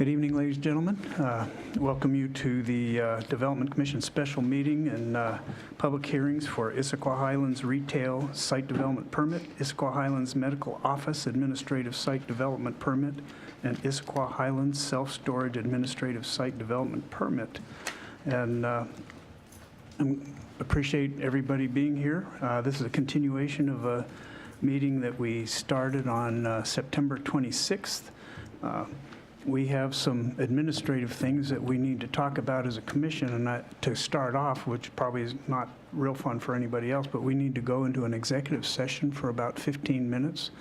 Good evening, ladies and gentlemen. Welcome you to the Development Commission special meeting and public hearings for Issaquah Highlands Retail Site Development Permit, Issaquah Highlands Medical Office Administrative Site Development Permit, and Issaquah Highlands Self-Storage Administrative Site Development Permit. And I appreciate everybody being here. This is a continuation of a meeting that we started on September 26th. We have some administrative things that we need to talk about as a commission, and to start off, which probably is not real fun for anybody else, but we need to go into an executive session for about 15 minutes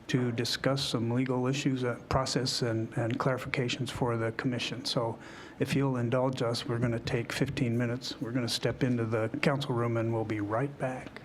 to discuss some legal issues, process and clarifications for the commission. So if you'll indulge us, we're going to take 15 minutes. We're going to step into the council room and we'll be right back.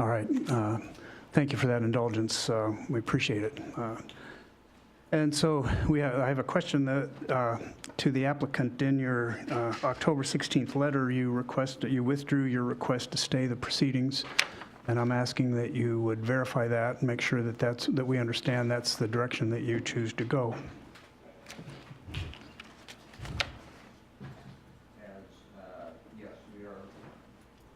All right. Thank you for that indulgence. We appreciate it. And so I have a question to the applicant. In your October 16th letter, you withdrew your request to stay the proceedings, and I'm asking that you would verify that and make sure that we understand that's the direction that you choose to go. Yes, we are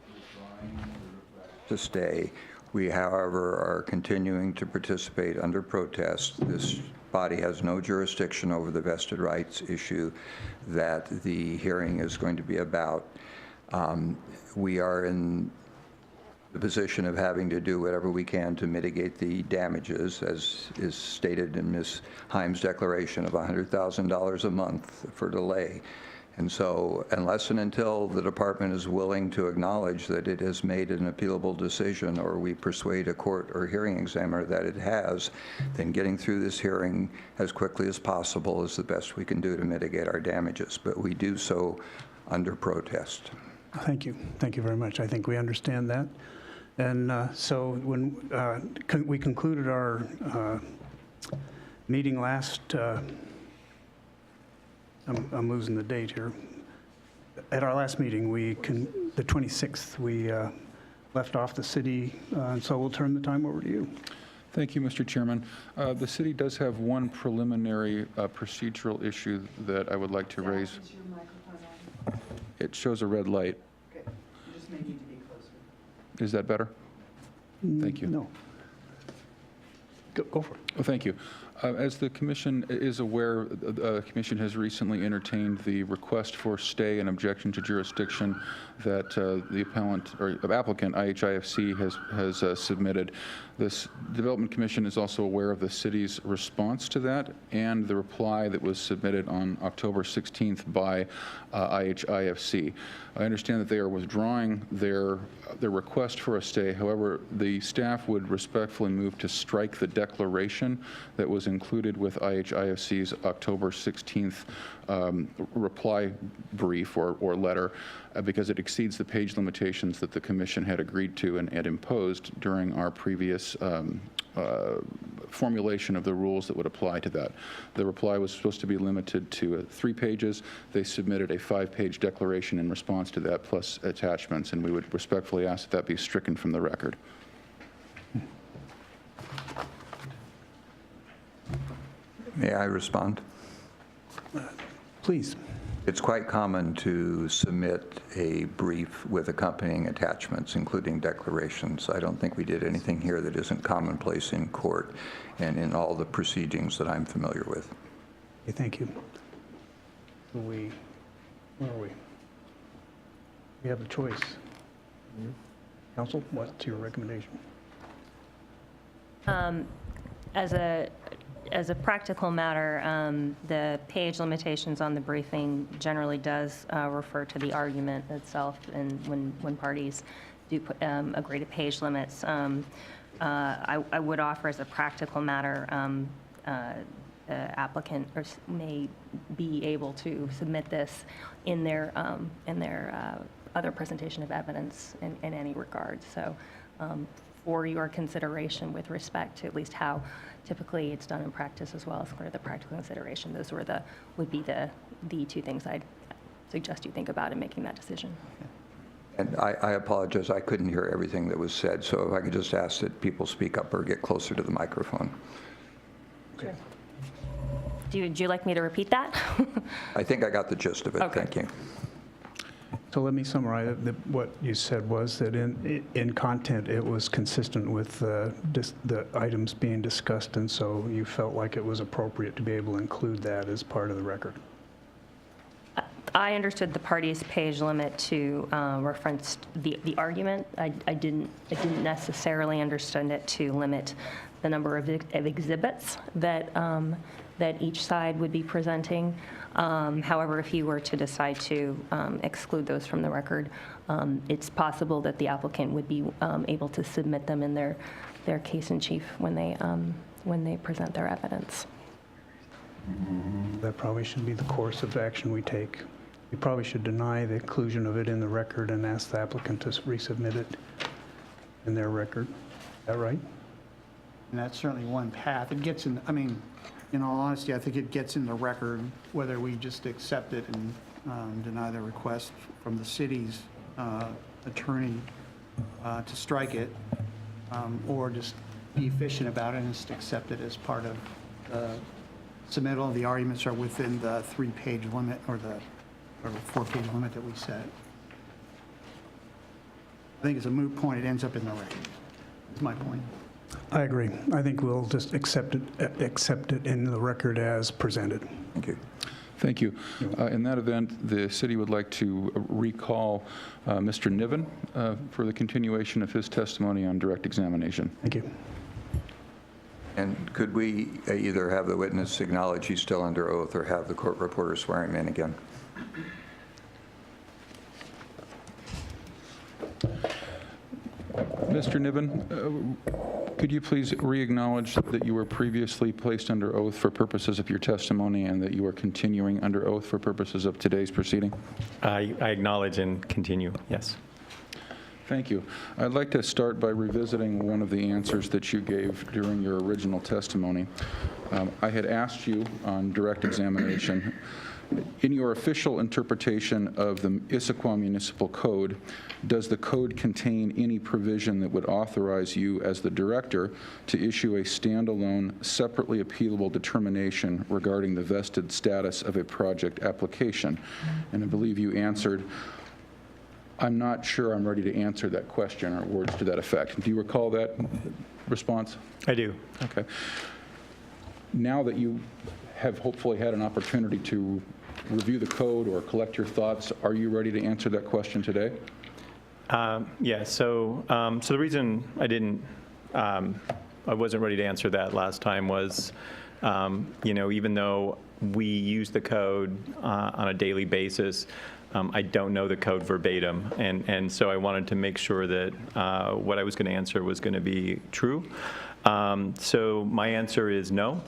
withdrawing the request to stay. We, however, are continuing to participate under protest. This body has no jurisdiction over the vested rights issue that the hearing is going to be about. We are in the position of having to do whatever we can to mitigate the damages, as is stated in Ms. Himes' declaration of $100,000 a month for delay. And so unless and until the department is willing to acknowledge that it has made an appealable decision, or we persuade a court or hearing examiner that it has, then getting through this hearing as quickly as possible is the best we can do to mitigate our damages. But we do so under protest. Thank you. Thank you very much. I think we understand that. And so when we concluded our meeting last, I'm losing the date here. At our last meeting, the 26th, we left off the city, and so we'll turn the time over to you. Thank you, Mr. Chairman. The city does have one preliminary procedural issue that I would like to raise. Is your microphone on? It shows a red light. Okay, you just may need to be closer. Is that better? Thank you. No. Go for it. Oh, thank you. As the commission is aware, the commission has recently entertained the request for stay and objection to jurisdiction that the applicant, IHIFC, has submitted. This Development Commission is also aware of the city's response to that and the reply that was submitted on October 16th by IHIFC. I understand that they are withdrawing their request for a stay. However, the staff would respectfully move to strike the declaration that was included with IHIFC's October 16th reply brief or letter because it exceeds the page limitations that the commission had agreed to and imposed during our previous formulation of the rules that would apply to that. The reply was supposed to be limited to 3 pages. They submitted a 5-page declaration in response to that, plus attachments, and we would respectfully ask that that be stricken from the record. May I respond? Please. It's quite common to submit a brief with accompanying attachments, including declarations. I don't think we did anything here that isn't commonplace in court and in all the proceedings that I'm familiar with. Okay, thank you. Where are we? We have a choice. Council, what's your recommendation? As a practical matter, the page limitations on the briefing generally does refer to the argument itself, and when parties do agree to page limits. I would offer as a practical matter, the applicant may be able to submit this in their other presentation of evidence in any regard. So for your consideration with respect to at least how typically it's done in practice, as well as sort of the practical consideration, those would be the 2 things I'd suggest you think about in making that decision. And I apologize, I couldn't hear everything that was said, so if I could just ask that people speak up or get closer to the microphone. Okay. Would you like me to repeat that? I think I got the gist of it. Okay. Thank you. So let me summarize. What you said was that in content, it was consistent with the items being discussed, and so you felt like it was appropriate to be able to include that as part of the record. I understood the party's page limit to reference the argument. I didn't necessarily understand it to limit the number of exhibits that each side would be presenting. However, if you were to decide to exclude those from the record, it's possible that the applicant would be able to submit them in their case in chief when they present their evidence. That probably should be the course of action we take. We probably should deny the inclusion of it in the record and ask the applicant to resubmit it. in their record. Is that right? And that's certainly one path. It gets in, I mean, in all honesty, I think it gets in the record whether we just accept it and deny the request from the city's attorney to strike it, or just be efficient about it and just accept it as part of the submittal. The arguments are within the 3-page limit or the 4-page limit that we set. I think it's a moot point. It ends up in the record. That's my point. I agree. I think we'll just accept it in the record as presented. Thank you. Thank you. In that event, the city would like to recall Mr. Niven for the continuation of his testimony on direct examination. Thank you. And could we either have the witness acknowledge he's still under oath or have the court reporter swear him in again? Mr. Niven, could you please re-acknowledge that you were previously placed under oath for purposes of your testimony and that you are continuing under oath for purposes of today's proceeding? I acknowledge and continue, yes. Thank you. I'd like to start by revisiting one of the answers that you gave during your original testimony. I had asked you on direct examination, in your official interpretation of the Issaquah Municipal Code, does the code contain any provision that would authorize you as the director to issue a standalone, separately appealable determination regarding the vested status of a project application? And I believe you answered, I'm not sure I'm ready to answer that question, or words to that effect. Do you recall that response? I do. Okay. Now that you have hopefully had an opportunity to review the code or collect your thoughts, are you ready to answer that question today? Yeah, so the reason I wasn't ready to answer that last time was, even though we use the code on a daily basis, I don't know the code verbatim, and so I wanted to make sure that what I was going to answer was going to be true. So my answer is no,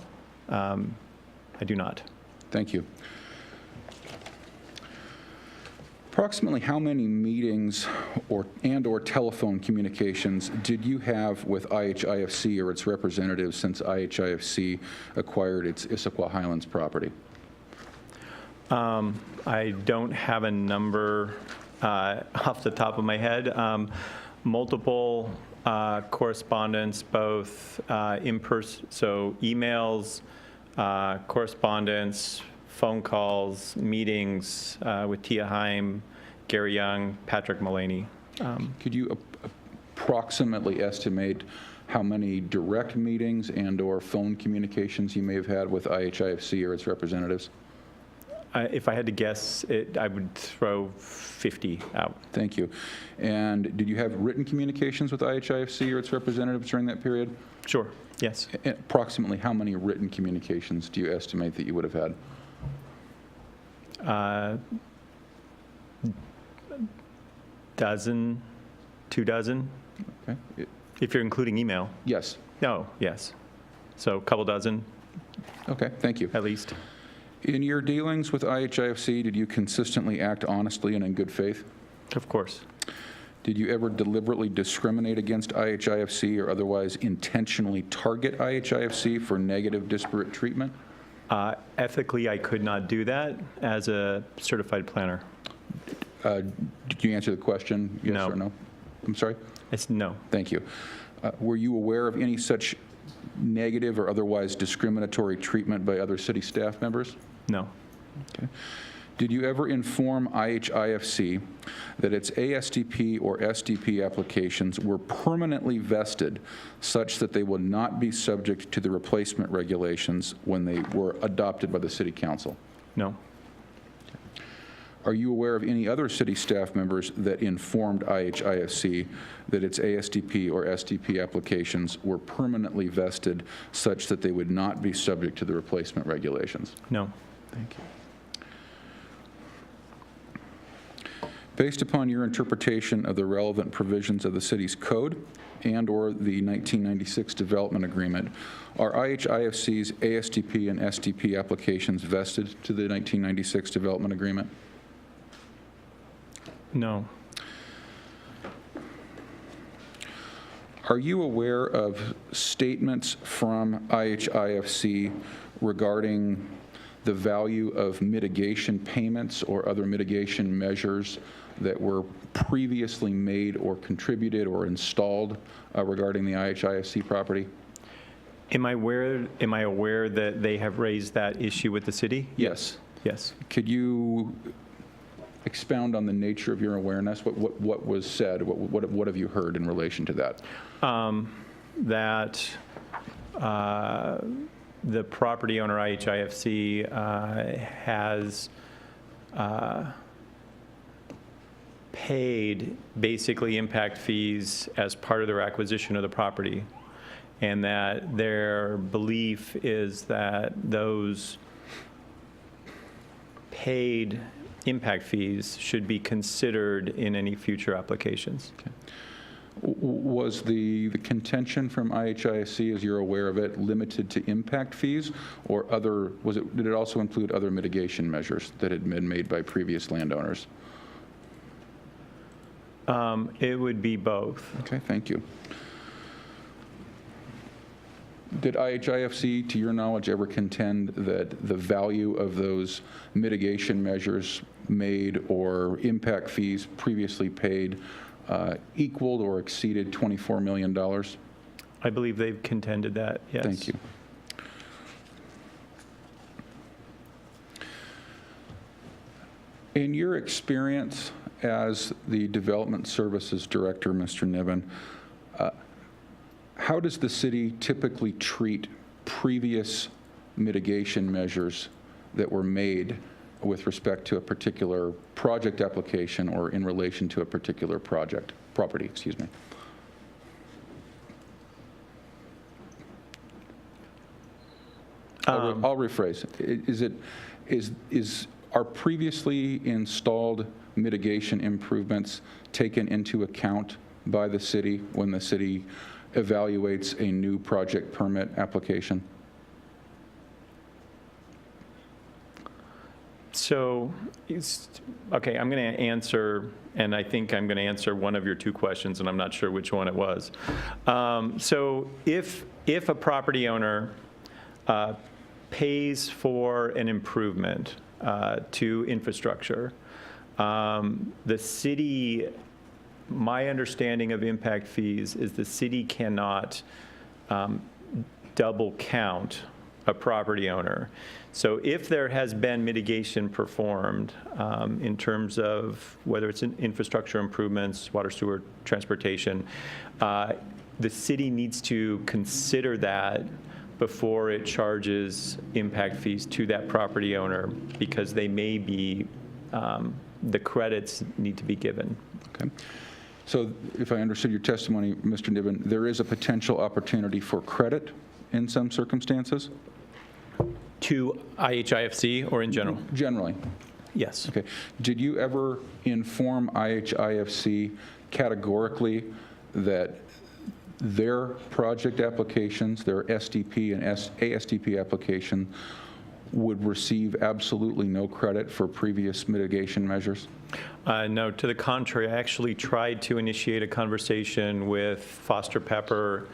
I do not. Thank you. Approximately how many meetings or telephone communications did you have with IHIFC or its representatives since IHIFC acquired its Issaquah Highlands property? I don't have a number off the top of my head. Multiple correspondence, both in person, so emails, correspondence, phone calls, meetings with Tia Heim, Gary Young, Patrick Mullaney. Could you approximately estimate how many direct meetings and or phone communications you may have had with IHIFC or its representatives? If I had to guess, I would throw 50 out. Thank you. And did you have written communications with IHIFC or its representatives during that period? Sure, yes. Approximately how many written communications do you estimate that you would have had? Dozen, 2 dozen, Okay. if you're including email. Yes. No, yes. So a couple dozen, Okay, thank you. at least. In your dealings with IHIFC, did you consistently act honestly and in good faith? Of course. Did you ever deliberately discriminate against IHIFC or otherwise intentionally target IHIFC for negative disparate treatment? Ethically, I could not do that as a certified planner. Did you answer the question, yes No. or no? I'm sorry? It's no. Thank you. Were you aware of any such negative or otherwise discriminatory treatment by other city staff members? No. Okay. Did you ever inform IHIFC that its ASDP or SDP applications were permanently vested such that they will not be subject to the replacement regulations when they were adopted by the City Council? No. Are you aware of any other city staff members that informed IHIFC that its ASDP or SDP applications were permanently vested such that they would not be subject to the replacement regulations? No. Thank you. Based upon your interpretation of the relevant provisions of the city's code and/or the 1996 development agreement, are IHIFC's ASDP and SDP applications vested to the 1996 development agreement? No. Are you aware of statements from IHIFC regarding the value of mitigation payments or other mitigation measures that were previously made or contributed or installed regarding the IHIFC property? Am I aware that they have raised that issue with the city? Yes. Yes. Could you expound on the nature of your awareness? What was said? What have you heard in relation to that? That the property owner, IHIFC, has paid basically impact fees as part of their acquisition of the property, and that their belief is that those paid impact fees should be considered in any future applications. Was the contention from IHISC, as you're aware of it, limited to impact fees, or did it also include other mitigation measures that had been made by previous landowners? It would be both. Okay, thank you. Did IHIFC, to your knowledge, ever contend that the value of those mitigation measures made or impact fees previously paid equaled or exceeded $24 million? I believe they've contended that, yes. Thank you. In your experience as the Development Services Director, Mr. Niven, how does the city typically treat previous mitigation measures that were made with respect to a particular project application or in relation to a particular property, excuse me? I'll rephrase. Are previously installed mitigation improvements taken into account by the city when the city evaluates a new project permit application? So, okay, I'm going to answer, and I think I'm going to answer one of your two questions, and I'm not sure which one it was. So if a property owner pays for an improvement to infrastructure, the city, my understanding of impact fees is the city cannot double count a property owner. So if there has been mitigation performed in terms of whether it's infrastructure improvements, water, sewer, transportation, the city needs to consider that before it charges impact fees to that property owner, because they may be, the credits need to be given. Okay. So if I understood your testimony, Mr. Niven, there is a potential opportunity for credit in some circumstances? To IHIFC or in general? Generally. Yes. Okay. Did you ever inform IHIFC categorically that their project applications, their SDP and ASDP application, would receive absolutely no credit for previous mitigation measures? No, to the contrary. I actually tried to initiate a conversation with Foster Pepper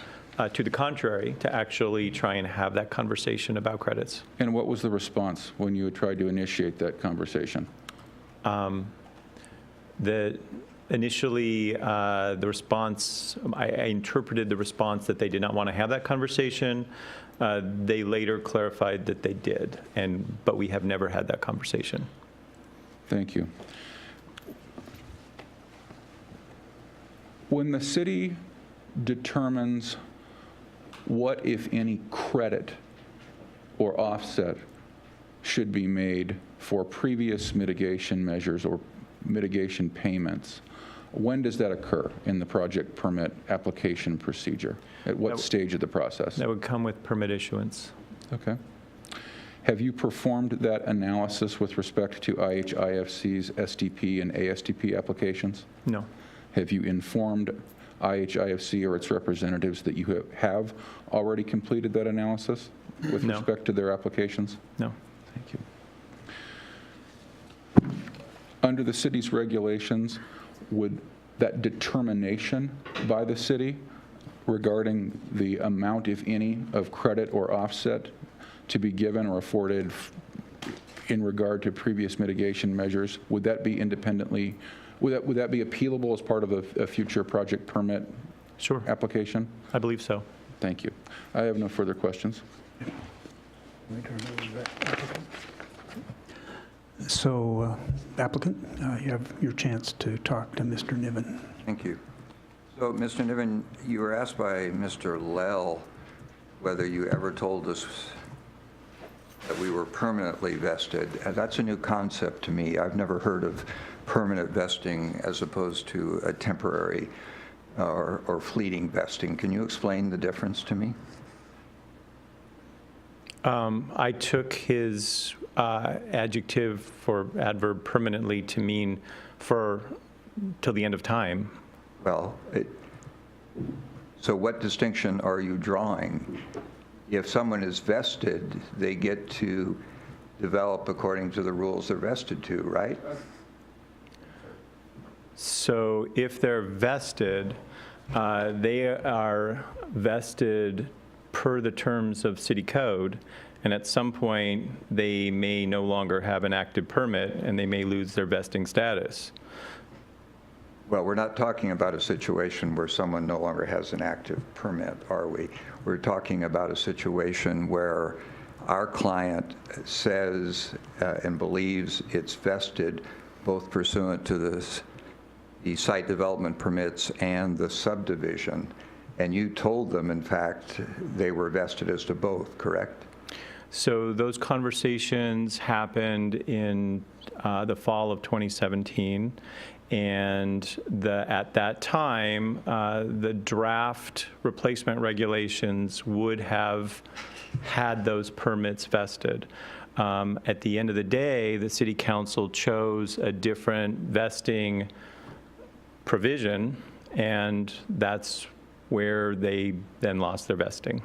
to the contrary, to actually try and have that conversation about credits. And what was the response when you had tried to initiate that conversation? Initially, the response, I interpreted the response that they did not want to have that conversation. They later clarified that they did, but we have never had that conversation. Thank you. When the city determines what, if any, credit or offset should be made for previous mitigation measures or mitigation payments, when does that occur in the project permit application procedure? At what stage of the process? That would come with permit issuance. Okay. Have you performed that analysis with respect to IHIFC's SDP and ASDP applications? No. Have you informed IHIFC or its representatives that you have already completed that analysis with No. respect to their applications? No. Thank you. Under the city's regulations, would that determination by the city regarding the amount, if any, of credit or offset to be given or afforded in regard to previous mitigation measures? Would that be independently, would that be appealable as part of a future project permit Sure, application? I believe so. Thank you. I have no further questions. So applicant, you have your chance to talk to Mr. Niven. Thank you. So, Mr. Niven, you were asked by Mr. Lell whether you ever told us that we were permanently vested. That's a new concept to me. I've never heard of permanent vesting as opposed to a temporary or fleeting vesting. Can you explain the difference to me? I took his adjective for adverb permanently to mean till the end of time. Well, so what distinction are you drawing? If someone is vested, they get to develop according to the rules they're vested to, right? So if they're vested, they are vested per the terms of city code, and at some point, they may no longer have an active permit, and they may lose their vesting status. Well, we're not talking about a situation where someone no longer has an active permit, are we? We're talking about a situation where our client says and believes it's vested both pursuant to the site development permits and the subdivision. And you told them, in fact, they were vested as to both, correct? So those conversations happened in the fall of 2017, and at that time, the draft replacement regulations would have had those permits vested. At the end of the day, the city council chose a different vesting provision, and that's where they then lost their vesting.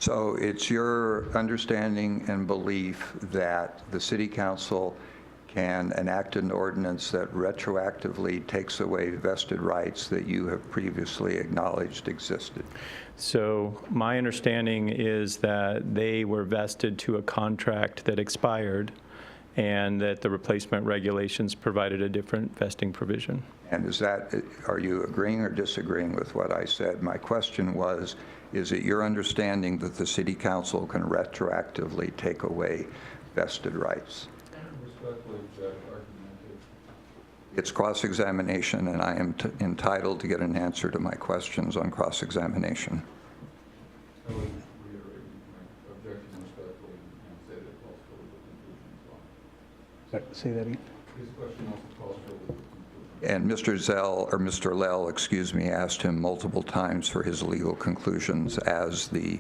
So it's your understanding and belief that the city council can enact an ordinance that retroactively takes away vested rights that you have previously acknowledged existed? So my understanding is that they were vested to a contract that expired, and that the replacement regulations provided a different vesting provision. And are you agreeing or disagreeing with what I said? My question was, is it your understanding that the city council can retroactively take away vested rights? It's cross-examination, and I am entitled to get an answer to my questions on cross-examination. Say that again. And Mr. Lell, excuse me, asked him multiple times for his legal conclusions as the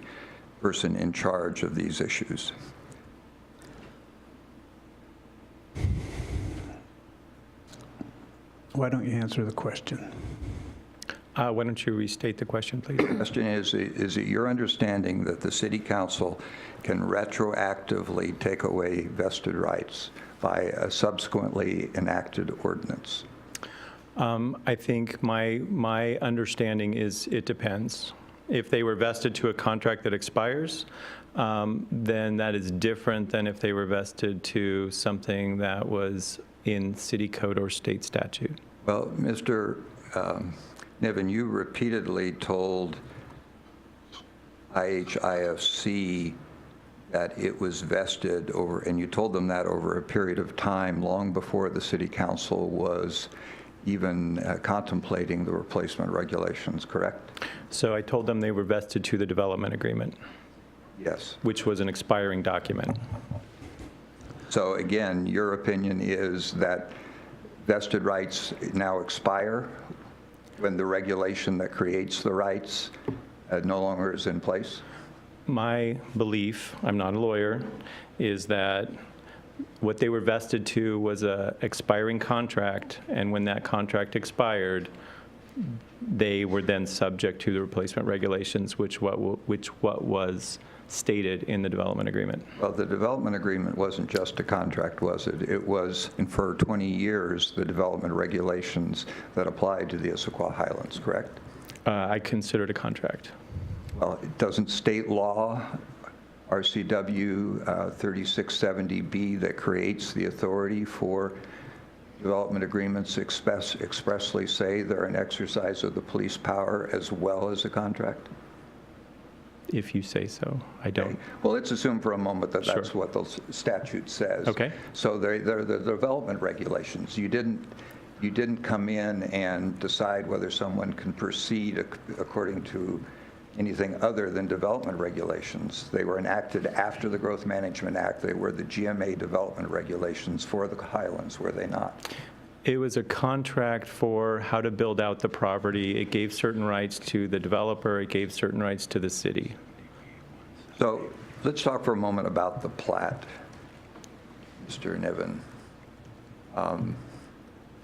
person in charge of these issues. Why don't you answer the question? Why don't you restate the question, please? The question is it your understanding that the city council can retroactively take away vested rights by a subsequently enacted ordinance? I think my understanding is it depends. If they were vested to a contract that expires, then that is different than if they were vested to something that was in city code or state statute. Well, Mr. Niven, you repeatedly told IHIFC that it was vested over, and you told them that over a period of time long before the city council was even contemplating the replacement regulations, correct? So I told them they were vested to the development agreement, Yes. which was an expiring document. So again, your opinion is that vested rights now expire when the regulation that creates the rights no longer is in place? My belief, I'm not a lawyer, is that what they were vested to was a expiring contract, and when that contract expired, they were then subject to the replacement regulations, which what was stated in the development agreement. Well, the development agreement wasn't just a contract, was it? It was, and for 20 years, the development regulations that applied to the Issaquah Highlands, correct? I consider it a contract. Well, doesn't state law, RCW 3670B, that creates the authority for development agreements expressly say they're an exercise of the police power as well as a contract? If you say so. I don't. Well, let's assume for a moment that that's Sure. what the statute says. Okay. So they're the development regulations. You didn't come in and decide whether someone can proceed according to anything other than development regulations. They were enacted after the Growth Management Act. They were the GMA development regulations for the Highlands, were they not? It was a contract for how to build out the property. It gave certain rights to the developer. It gave certain rights to the city. So let's talk for a moment about the plat, Mr. Niven.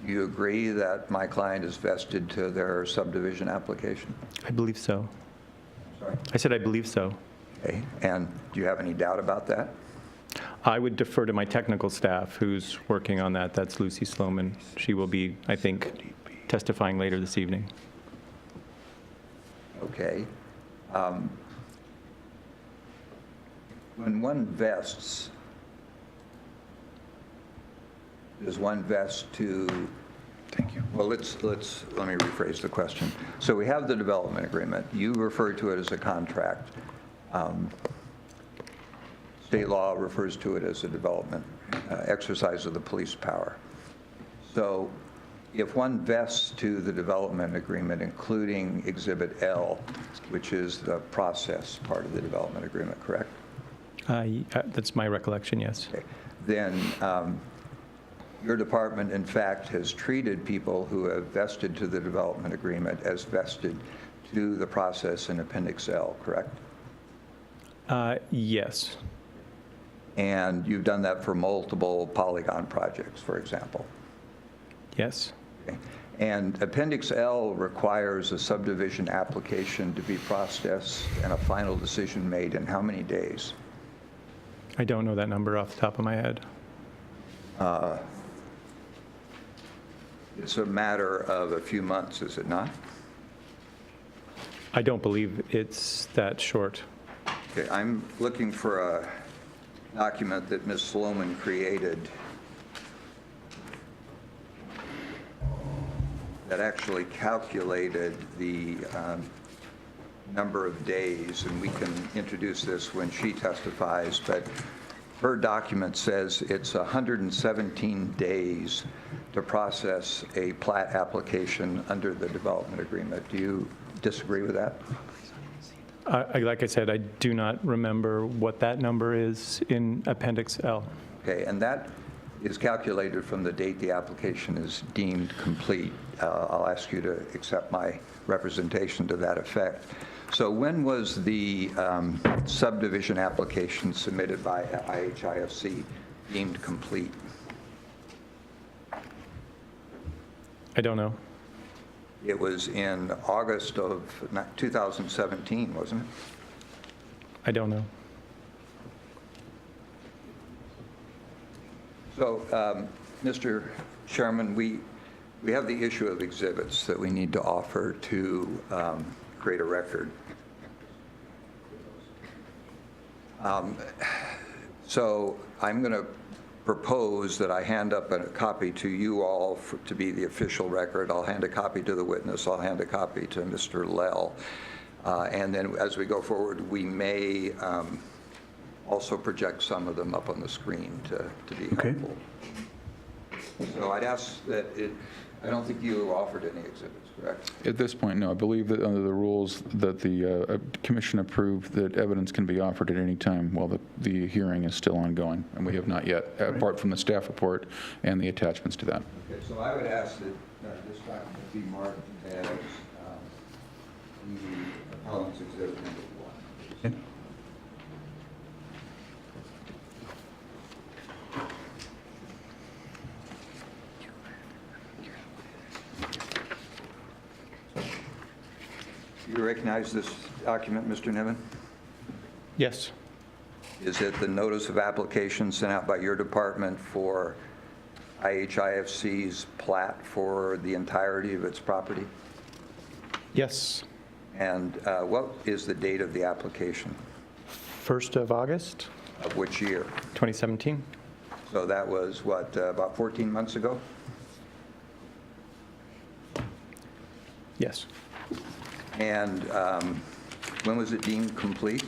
You agree that my client is vested to their subdivision application? I believe so. Sorry. I said I believe so. Okay. And do you have any doubt about that? I would defer to my technical staff who's working on that. That's Lucy Sloman. She will be, I think, testifying later this evening. Okay. When one vests, does one vest to? Thank you. Well, let me rephrase the question. So we have the development agreement. You refer to it as a contract. State law refers to it as a development exercise of the police power. So if one vests to the development agreement, including Exhibit L, which is the process part of the development agreement, correct? That's my recollection, yes. Okay. Then your department, in fact, has treated people who have vested to the development agreement as vested to the process in Appendix L, correct? Yes. And you've done that for multiple polygon projects, for example. Yes. Okay. And Appendix L requires a subdivision application to be processed and a final decision made in how many days? I don't know that number off the top of my head. It's a matter of a few months, is it not? I don't believe it's that short. Okay, I'm looking for a document that Ms. Sloman created that actually calculated the number of days, and we can introduce this when she testifies, but her document says it's 117 days to process a plat application under the development agreement. Do you disagree with that? Like I said, I do not remember what that number is in Appendix L. Okay, and that is calculated from the date the application is deemed complete. I'll ask you to accept my representation to that effect. So when was the subdivision application submitted by IHIFC deemed complete? I don't know. It was in August of 2017, wasn't it? I don't know. So, Mr. Chairman, we have the issue of exhibits that we need to offer to create a record. So I'm going to propose that I hand up a copy to you all to be the official record. I'll hand a copy to the witness. I'll hand a copy to Mr. Lell. And then as we go forward, we may also project some of them up on the screen to be Okay. helpful. So I'd ask that I don't think you offered any exhibits, correct? At this point, no. I believe that under the rules that the commission approved that evidence can be offered at any time while the hearing is still ongoing, and we have not yet, apart from the staff report and the attachments to that. Okay, so I would ask that this document be marked as the appellant's exhibit number 1. Okay. You recognize this document, Mr. Niven? Yes. Is it the notice of application sent out by your department for IHIFC's plat for the entirety of its property? Yes. And what is the date of the application? 1st of August, Of which year? 2017. So that was, what, about 14 months ago? Yes. And when was it deemed complete?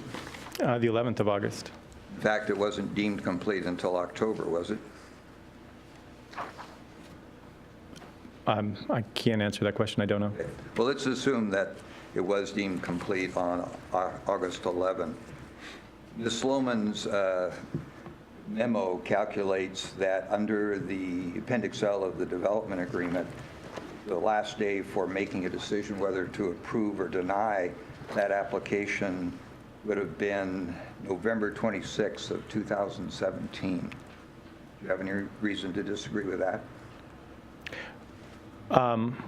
The 11th of August. In fact, it wasn't deemed complete until October, was it? I can't answer that question. I don't know. Well, let's assume that it was deemed complete on August 11. Ms. Sloman's memo calculates that under the Appendix L of the development agreement, the last day for making a decision whether to approve or deny that application would have been November 26th of 2017. Do you have any reason to disagree with that?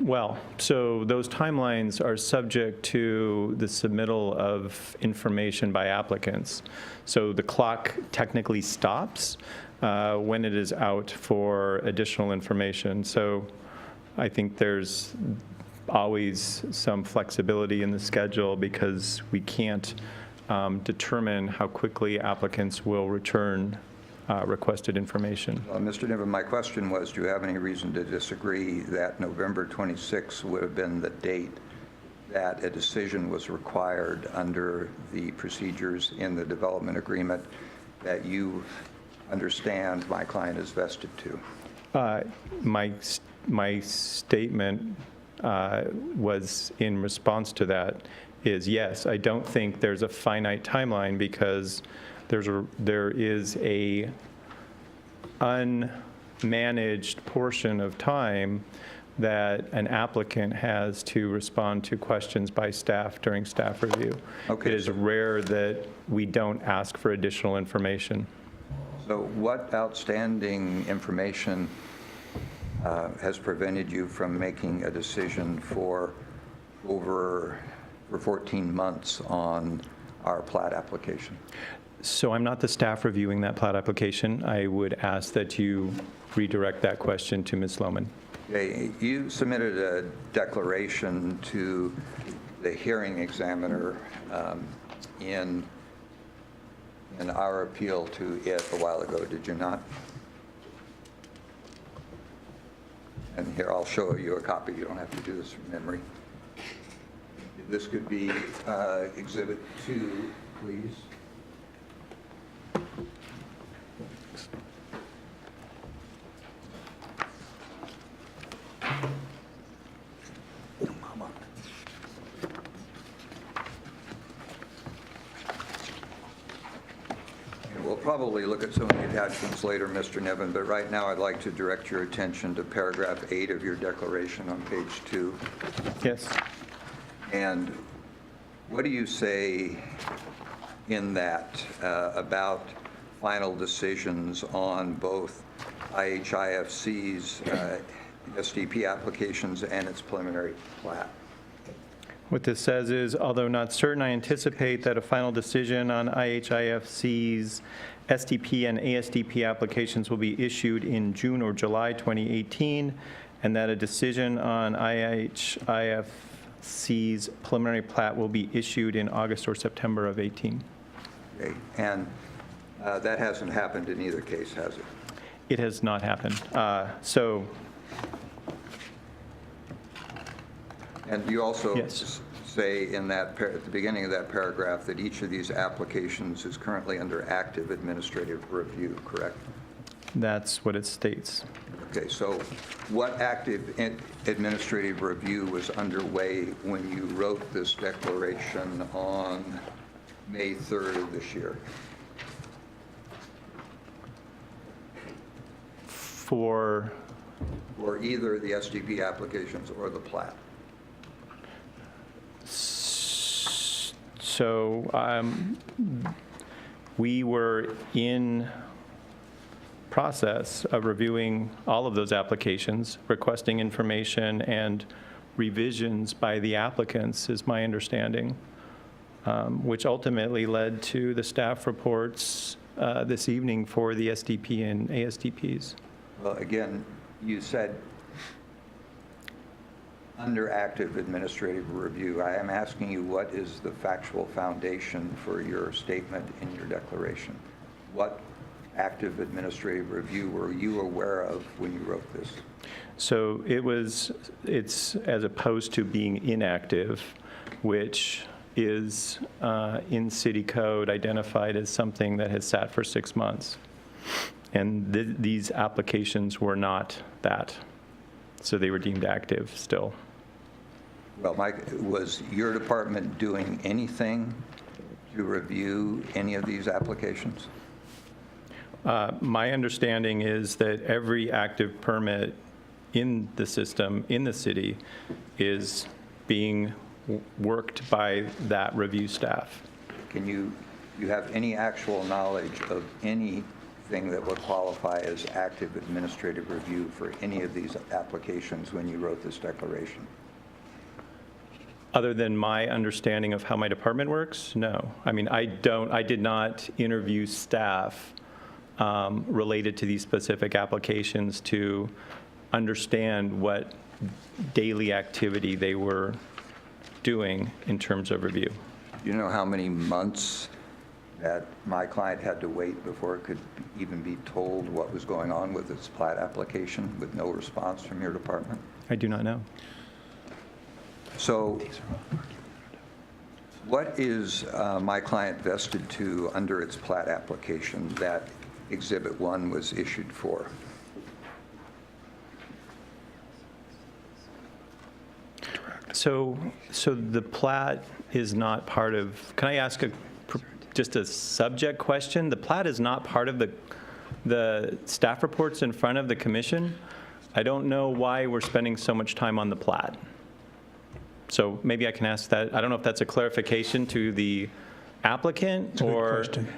Well, so those timelines are subject to the submittal of information by applicants. So the clock technically stops when it is out for additional information. So I think there's always some flexibility in the schedule because we can't determine how quickly applicants will return requested information. Mr. Niven, my question was, do you have any reason to disagree that November 26th would have been the date that a decision was required under the procedures in the development agreement that you understand my client is vested to? My statement was in response to that is yes, I don't think there's a finite timeline because there is a unmanaged portion of time that an applicant has to respond to questions by staff during staff review. Okay, It is rare that we don't ask for additional information. So what outstanding information has prevented you from making a decision for 14 months on our plat application? So I'm not the staff reviewing that plat application. I would ask that you redirect that question to Ms. Lohman. Okay, you submitted a declaration to the hearing examiner in our appeal to it a while ago, did you not? And here, I'll show you a copy. You don't have to do this from memory. This could be Exhibit 2, please. We'll probably look at some of the attachments later, Mr. Niven, but right now I'd like to direct your attention to paragraph 8 of your declaration on page 2. Yes. And what do you say in that about final decisions on both IHIFC's SDP applications and its preliminary plat? What this says is, although not certain, I anticipate that a final decision on IHIFC's SDP and ASDP applications will be issued in June or July 2018, and that a decision on IHIFC's preliminary plat will be issued in August or September of 18. Okay. And that hasn't happened in either case, has it? It has not happened. And you also Yes. say in that, at the beginning of that paragraph, that each of these applications is currently under active administrative review, correct? That's what it states. Okay, so what active administrative review was underway when you wrote this declaration on May 3rd of this year? For Or either the SDP applications or the plat? So we were in process of reviewing all of those applications, requesting information and revisions by the applicants, is my understanding, which ultimately led to the staff reports this evening for the SDP and ASDPs. Well, again, you said under active administrative review. I am asking you, what is the factual foundation for your statement in your declaration? What active administrative review were you aware of when you wrote this? So it's as opposed to being inactive, which is in city code identified as something that has sat for 6 months. And these applications were not that. So they were deemed active still. Well, Mike, was your department doing anything to review any of these applications? My understanding is that every active permit in the system, in the city, is being worked by that review staff. Can you have any actual knowledge of anything that would qualify as active administrative review for any of these applications when you wrote this declaration? Other than my understanding of how my department works, no. I mean, I did not interview staff related to these specific applications to understand what daily activity they were doing in terms of review. Do you know how many months that my client had to wait before it could even be told what was going on with its plat application with no response from your department? I do not know. So what is my client vested to under its plat application that Exhibit 1 was issued for? So the plat is not part of, can I ask just a subject question? The plat is not part of the staff reports in front of the commission. I don't know why we're spending so much time on the plat. So maybe I can ask that. I don't know if that's a clarification to the applicant, It's a good or question.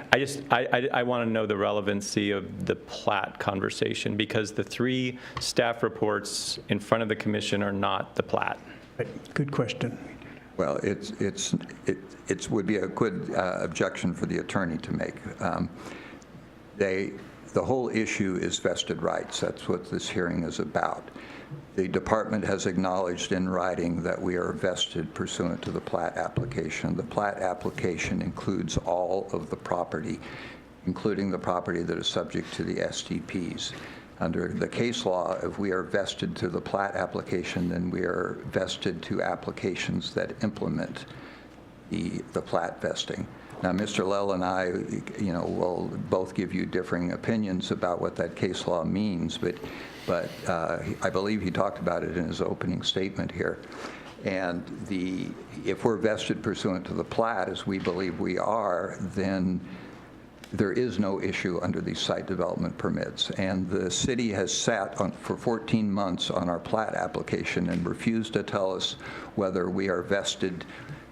I want to know the relevancy of the plat conversation, because the 3 staff reports in front of the commission are not the plat. Right. Good question. Well, it would be a good objection for the attorney to make. The whole issue is vested rights. That's what this hearing is about. The department has acknowledged in writing that we are vested pursuant to the plat application. The plat application includes all of the property, including the property that is subject to the STPs. Under the case law, if we are vested to the plat application, then we are vested to applications that implement the plat vesting. Now, Mr. Lell and I, will both give you differing opinions about what that case law means, but I believe he talked about it in his opening statement here. And if we're vested pursuant to the plat, as we believe we are, then there is no issue under these site development permits. And the city has sat for 14 months on our plat application and refused to tell us whether we are vested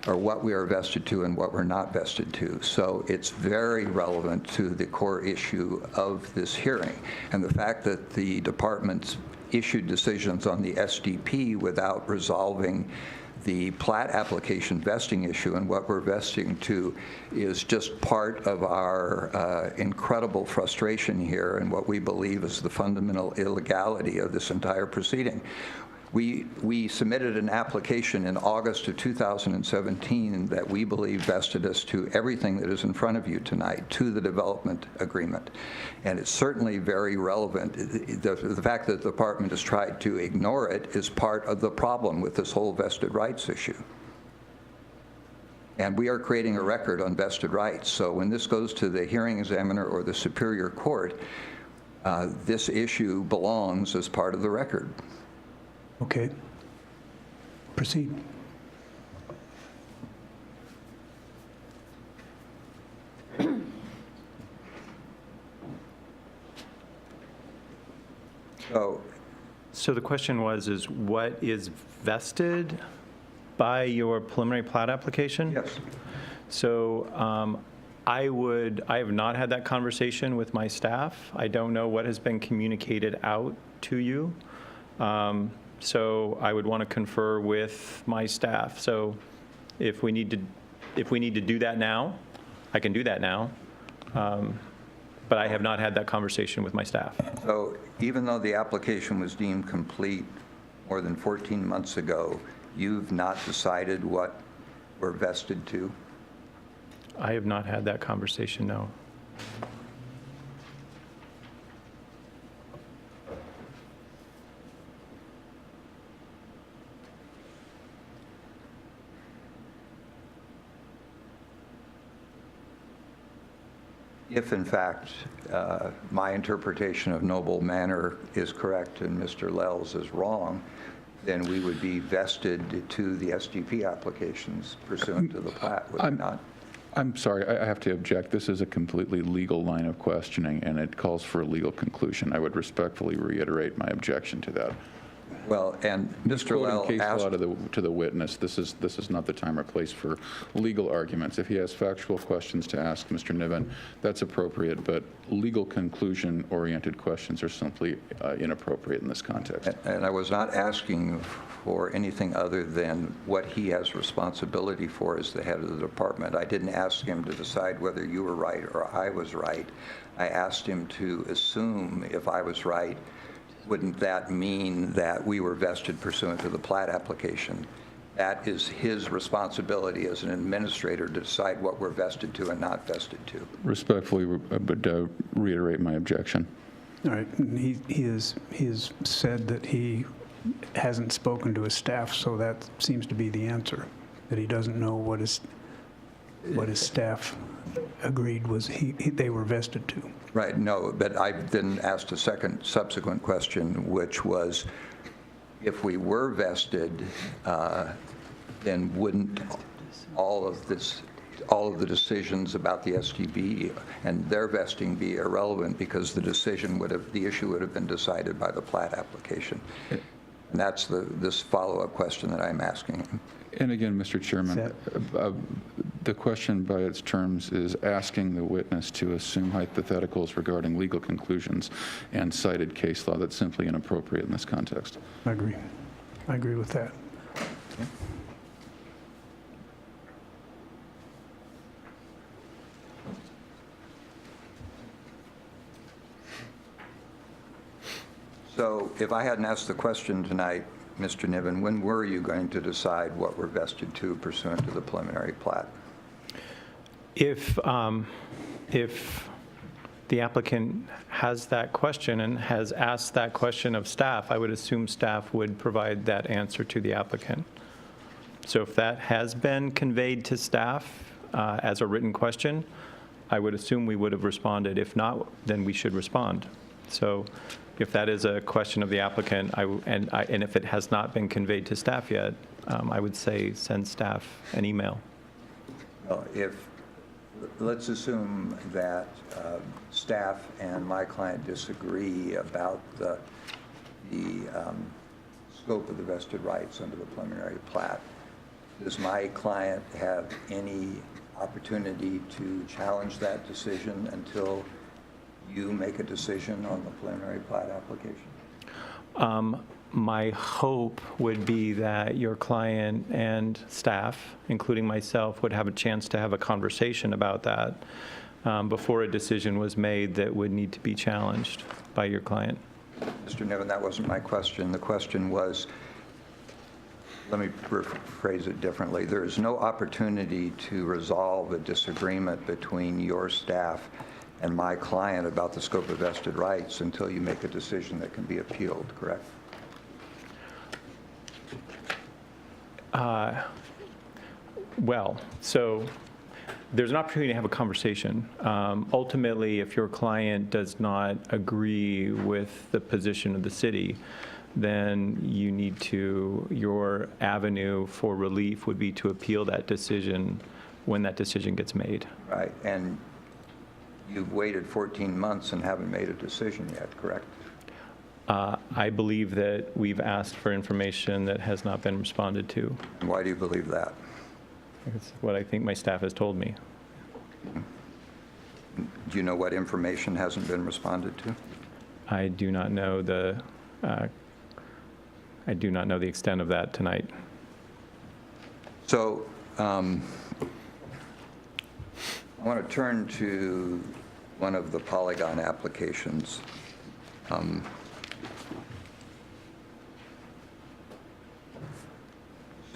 or what we are vested to and what we're not vested to. So it's very relevant to the core issue of this hearing. And the fact that the department's issued decisions on the SDP without resolving the plat application vesting issue and what we're vesting to is just part of our incredible frustration here and what we believe is the fundamental illegality of this entire proceeding. We submitted an application in August of 2017 that we believe vested us to everything that is in front of you tonight, to the development agreement. And it's certainly very relevant. The fact that the department has tried to ignore it is part of the problem with this whole vested rights issue. And we are creating a record on vested rights. So when this goes to the hearing examiner or the Superior Court, this issue belongs as part of the record. Okay. Proceed. So the question is what is vested by your preliminary plat application? Yes. So I have not had that conversation with my staff. I don't know what has been communicated out to you. So I would want to confer with my staff. So if we need to do that now, I can do that now. But I have not had that conversation with my staff. So even though the application was deemed complete more than 14 months ago, you've not decided what we're vested to? I have not had that conversation, no. If in fact my interpretation of Noble Manor is correct and Mr. Lels is wrong, then we would be vested to the SGP applications pursuant to the plat, would we not? I'm sorry, I have to object. This is a completely legal line of questioning, and it calls for a legal conclusion. I would respectfully reiterate my objection to that. Well, and Mr. Lel Quoting case law asked, to the witness, this is not the time or place for legal arguments. If he has factual questions to ask Mr. Niven, that's appropriate, but legal conclusion-oriented questions are simply inappropriate in this context. and I was not asking for anything other than what he has responsibility for as the head of the department. I didn't ask him to decide whether you were right or I was right. I asked him to assume if I was right, wouldn't that mean that we were vested pursuant to the plat application? That is his responsibility as an administrator to decide what we're vested to and not vested to. Respectfully, but reiterate my objection. All right, and he has said that he hasn't spoken to his staff, so that seems to be the answer, that he doesn't know what his staff agreed was they were vested to. Right, no, but I then asked a subsequent question, which was, if we were vested, then wouldn't all of the decisions about the STB and their vesting be irrelevant because the issue would have been decided by the plat application? And that's this follow-up question that I'm asking him. And again, Mr. Chairman, the question by its terms is asking the witness to assume hypotheticals regarding legal conclusions and cited case law. That's simply inappropriate in this context. I agree. I agree with that. So if I hadn't asked the question tonight, Mr. Niven, when were you going to decide what we're vested to pursuant to the preliminary plat? If the applicant has that question and has asked that question of staff, I would assume staff would provide that answer to the applicant. So if that has been conveyed to staff as a written question, I would assume we would have responded. If not, then we should respond. So if that is a question of the applicant, and if it has not been conveyed to staff yet, I would say send staff an email. Well, let's assume that staff and my client disagree about the scope of the vested rights under the preliminary plat. Does my client have any opportunity to challenge that decision until you make a decision on the preliminary plat application? My hope would be that your client and staff, including myself, would have a chance to have a conversation about that before a decision was made that would need to be challenged by your client. Mr. Niven, that wasn't my question. The question was, let me rephrase it differently. There is no opportunity to resolve a disagreement between your staff and my client about the scope of vested rights until you make a decision that can be appealed, correct? Well, so there's an opportunity to have a conversation. Ultimately, if your client does not agree with the position of the city, then your avenue for relief would be to appeal that decision when that decision gets made. Right, and you've waited 14 months and haven't made a decision yet, correct? I believe that we've asked for information that has not been responded to. And why do you believe that? It's what I think my staff has told me. Do you know what information hasn't been responded to? I do not know the extent of that tonight. So I want to turn to one of the Polygon applications.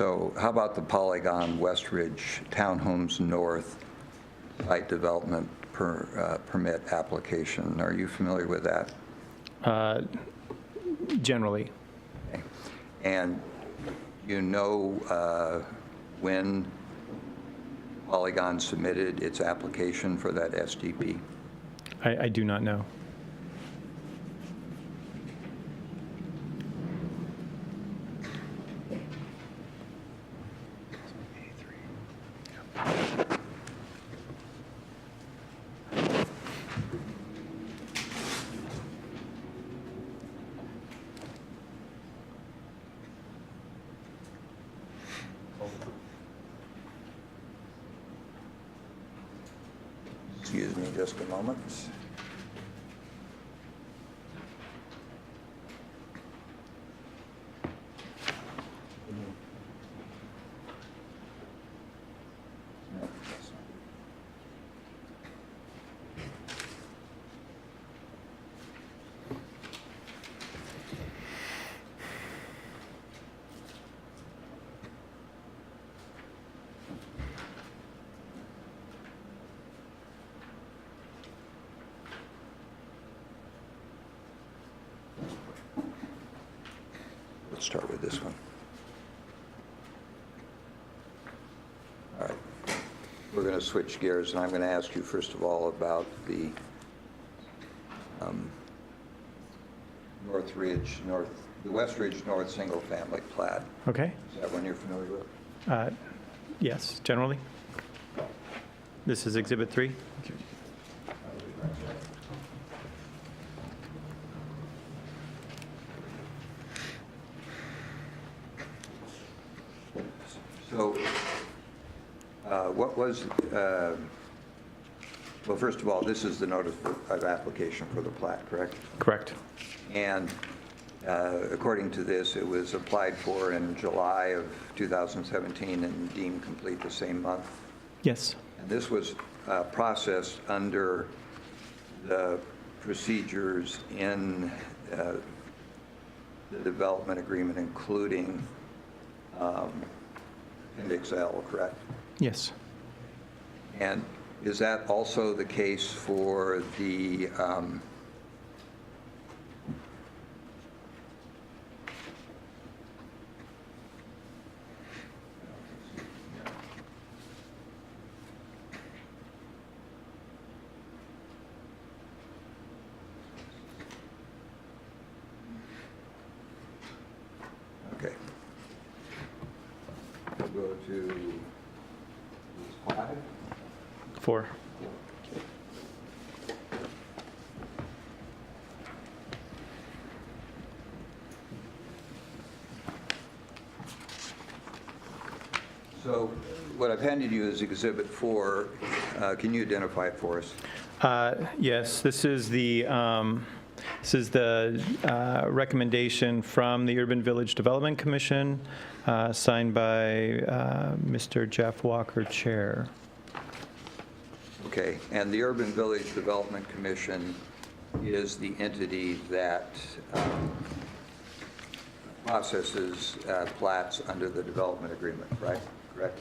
So how about the Polygon West Ridge Townhomes North site development permit application? Are you familiar with that? Generally. Okay. And you know when Polygon submitted its application for that SDP? I do not know. Excuse me just a moment. No, that's not. Let's start with this one. All right. We're going to switch gears, and I'm going to ask you, first of all, about the the West Ridge North single-family plat. Okay. Is that one you're familiar with? Yes, generally. This is Exhibit 3. So what was, well, first of all, this is the notice of application for the plat, correct? Correct. And according to this, it was applied for in July of 2017 and deemed complete the same month. Yes. And this was processed under the procedures in the development agreement, including Appendix L, correct? Yes. And is that also the case for the okay. We'll go to 5. 4. So what I've handed you is Exhibit 4. Can you identify it for us? Yes, this is the recommendation from the Urban Village Development Commission, signed by Mr. Jeff Walker, Chair. Okay, and the Urban Village Development Commission is the entity that processes plats under the development agreement, right? Correct?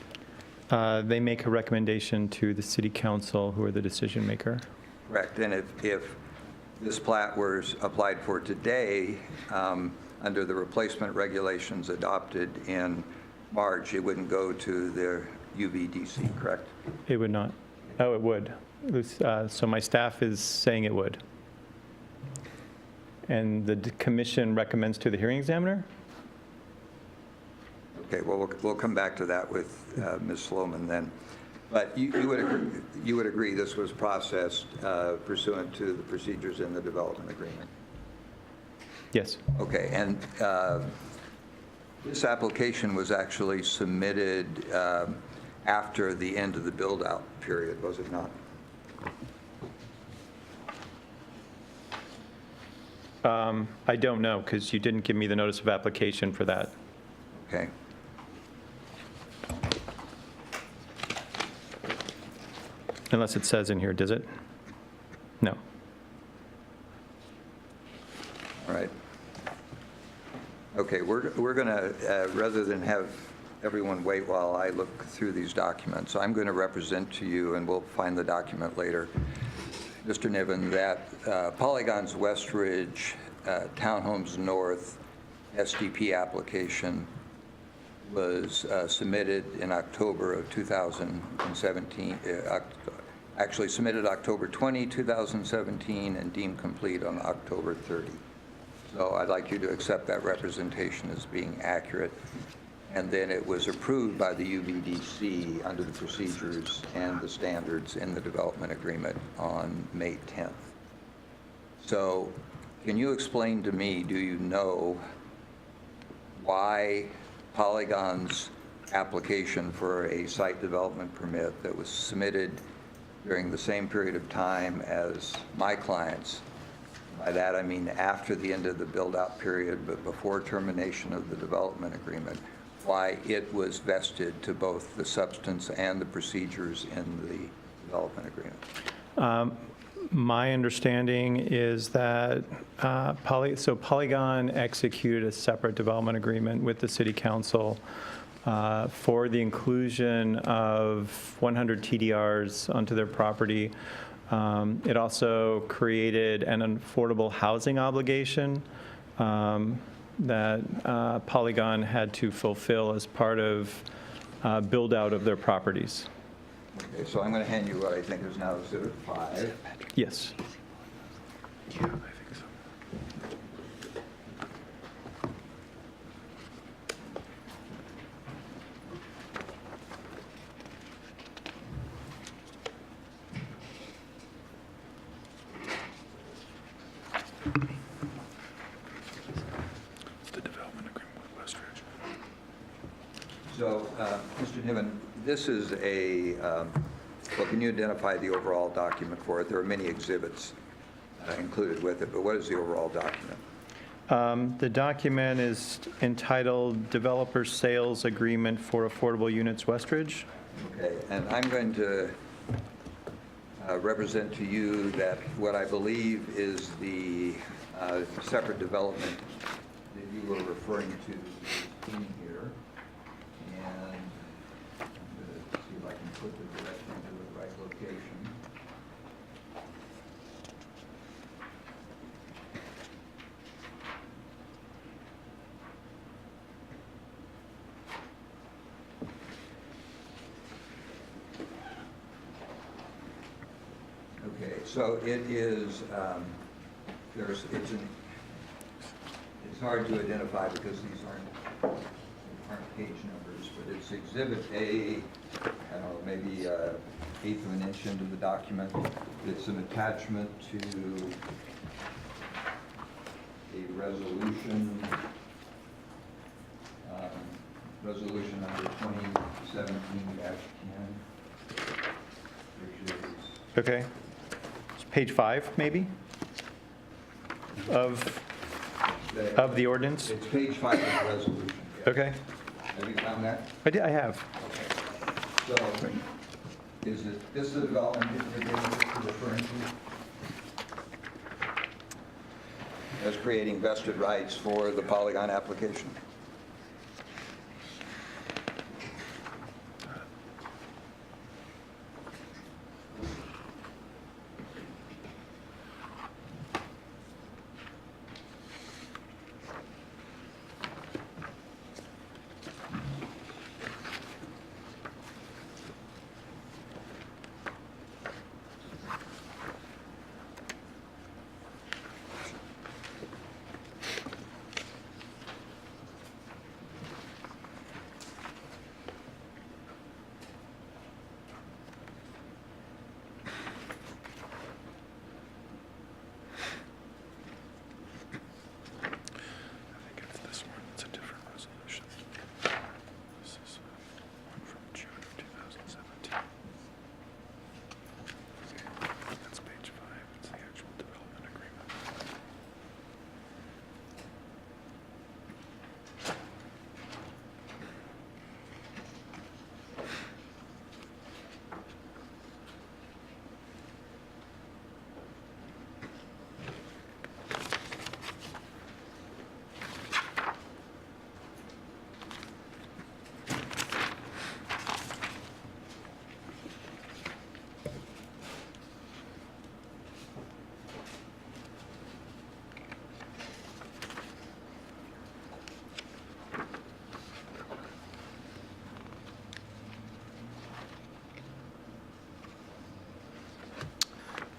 They make a recommendation to the city council, who are the decision maker. Correct. And if this plat was applied for today, under the replacement regulations adopted in March, it wouldn't go to the UVDC, correct? It would not. Oh, it would. So my staff is saying it would. And the commission recommends to the hearing examiner? Okay, well, we'll come back to that with Ms. Sloman then. But you would agree this was processed pursuant to the procedures in the development agreement? Yes. Okay, and this application was actually submitted after the end of the build-out period, was it not? I don't know, because you didn't give me the notice of application for that. Okay. Unless it says in here, does it? No. All right. Okay, we're going to, rather than have everyone wait while I look through these documents. I'm going to represent to you, and we'll find the document later, Mr. Niven, that Polygon's West Ridge Townhomes North SDP application was submitted in October of 2017, actually submitted October 20, 2017, and deemed complete on October 30. So I'd like you to accept that representation as being accurate. And then it was approved by the UBDC under the procedures and the standards in the development agreement on May 10th. So can you explain to me, do you know why Polygon's application for a site development permit that was submitted during the same period of time as my clients, by that I mean after the end of the build-out period but before termination of the development agreement, why it was vested to both the substance and the procedures in the development agreement? My understanding is that Polygon executed a separate development agreement with the city council for the inclusion of 100 TDRs onto their property. It also created an affordable housing obligation that Polygon had to fulfill as part of build-out of their properties. Okay, so I'm going to hand you what I think is now Exhibit 5. Yes. Yeah, I think so. The development agreement with Westridge. So, Mr. Niven, this is a, well, can you identify the overall document for it? There are many exhibits included with it, but what is the overall document? The document is entitled Developer Sales Agreement for Affordable Units Westridge. Okay, and I'm going to represent to you that what I believe is the separate development that you were referring to in here. And I'm going to see if I can put the direction to the right location. Okay, so it is, it's hard to identify because these aren't page numbers, but it's Exhibit A, I don't know, maybe eighth of an inch into the document. It's an attachment to a resolution, resolution number 2017-10, which is Okay. It's page 5, maybe, of the ordinance? It's page 5 of the resolution. yes. Okay. Have you found that? I have. So, is this the development agreement that you're referring to? As creating vested rights for the Polygon application?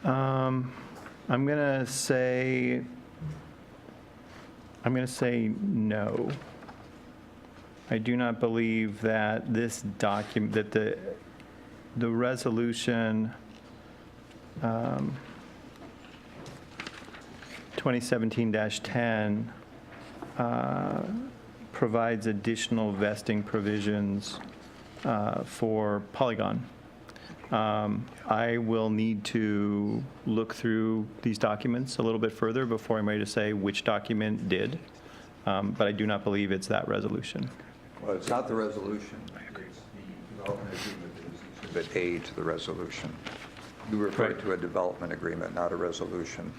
I'm going to say no. I do not believe that this document, that the resolution 2017-10 provides additional vesting provisions for Polygon. I will need to look through these documents a little bit further before I'm ready to say which document did, but I do not believe it's that resolution. Well, it's not the resolution. It's the development agreement that is Exhibit A to the resolution. You referred to a development agreement, not a resolution.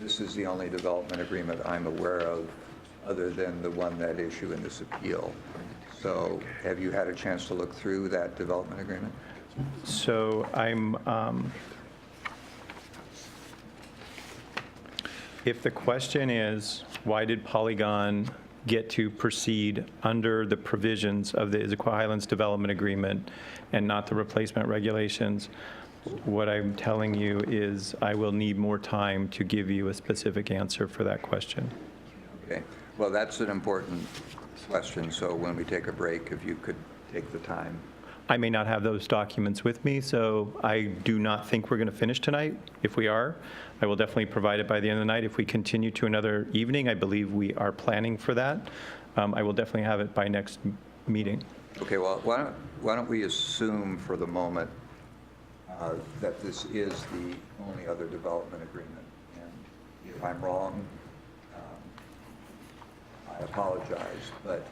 This is the only development agreement I'm aware of other than the one that issue in this appeal. So have you had a chance to look through that development agreement? So if the question is, why did Polygon get to proceed under the provisions of the Issaquah Highlands Development Agreement and not the replacement regulations, what I'm telling you is I will need more time to give you a specific answer for that question. Okay. Well, that's an important question, so when we take a break, if you could take the time. I may not have those documents with me, so I do not think we're going to finish tonight. If we are, I will definitely provide it by the end of the night. If we continue to another evening, I believe we are planning for that. I will definitely have it by next meeting. Okay, well, why don't we assume for the moment that this is the only other development agreement? And if I'm wrong, I apologize, but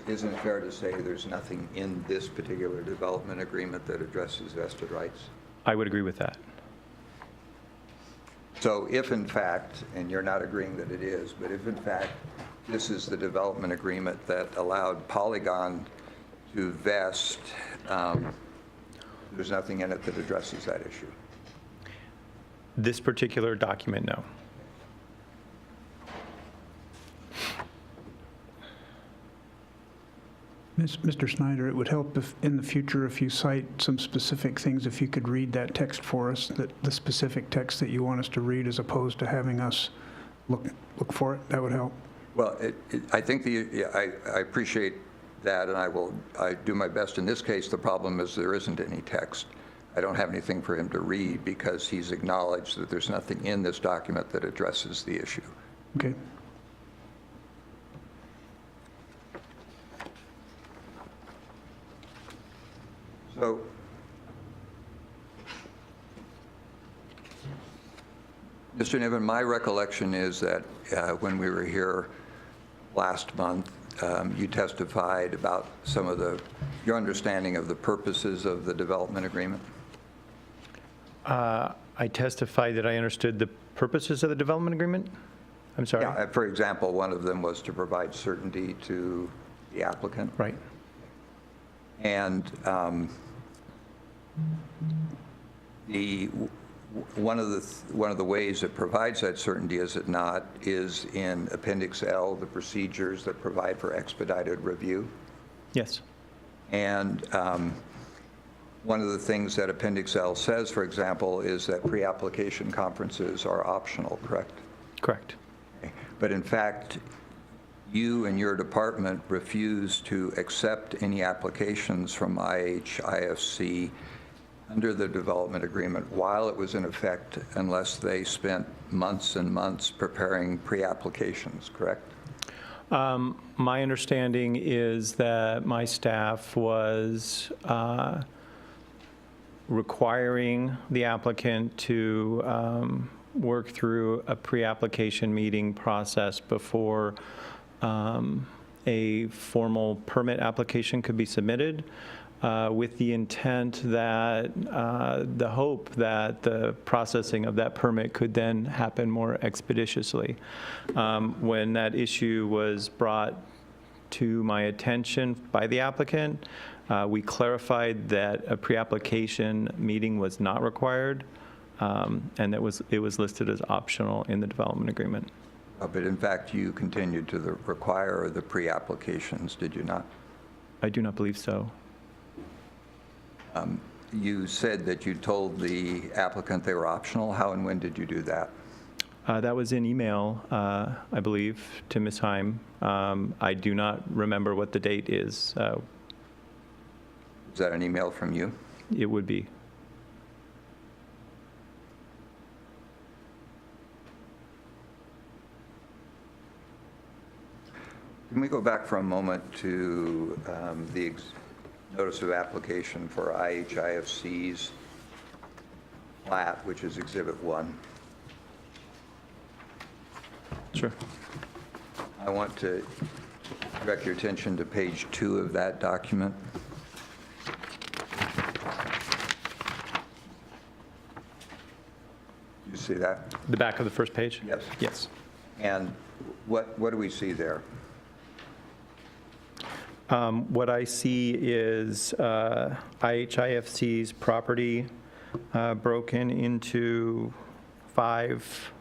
isn't it fair to say there's nothing in this particular development agreement that addresses vested rights? I would agree with that. So if in fact, and you're not agreeing that it is, but if in fact this is the development agreement that allowed Polygon to vest, there's nothing in it that addresses that issue. This particular document, no. Mr. Snyder, it would help if, in the future, if you cite some specific things, if you could read that text for us, the specific text that you want us to read, as opposed to having us look for it, that would help. Well, I think I appreciate that, and I do my best. In this case, the problem is there isn't any text. I don't have anything for him to read because he's acknowledged that there's nothing in this document that addresses the issue. Okay. So, Mr. Niven, my recollection is that when we were here last month, you testified about some of your understanding of the purposes of the development agreement. I testified that I understood the purposes of the development agreement? I'm sorry? Yeah, for example, one of them was to provide certainty to the applicant. Right. And one of the ways it provides that certainty, is it not, is in Appendix L, the procedures that provide for expedited review. Yes. And one of the things that Appendix L says, for example, is that pre-application conferences are optional, correct? Correct. Okay. But in fact, you and your department refused to accept any applications from IHIFC under the development agreement while it was in effect, unless they spent months and months preparing pre-applications, correct? My understanding is that my staff was requiring the applicant to work through a pre-application meeting process before a formal permit application could be submitted, with the intent that, the hope that the processing of that permit could then happen more expeditiously. When that issue was brought to my attention by the applicant, we clarified that a pre-application meeting was not required, and it was listed as optional in the development agreement. But in fact, you continued to require the pre-applications, did you not? I do not believe so. you said that you told the applicant they were optional. How and when did you do that? That was in email, I believe, to Ms. Heim. I do not remember what the date is. Is that an email from you? It would be. Can we go back for a moment to the notice of application for IHIFC's plat, which is Exhibit 1? Sure. I want to direct your attention to page 2 of that document. You see that? The back of the first page? Yes. Yes. And what do we see there? What I see is IHIFC's property broken into 5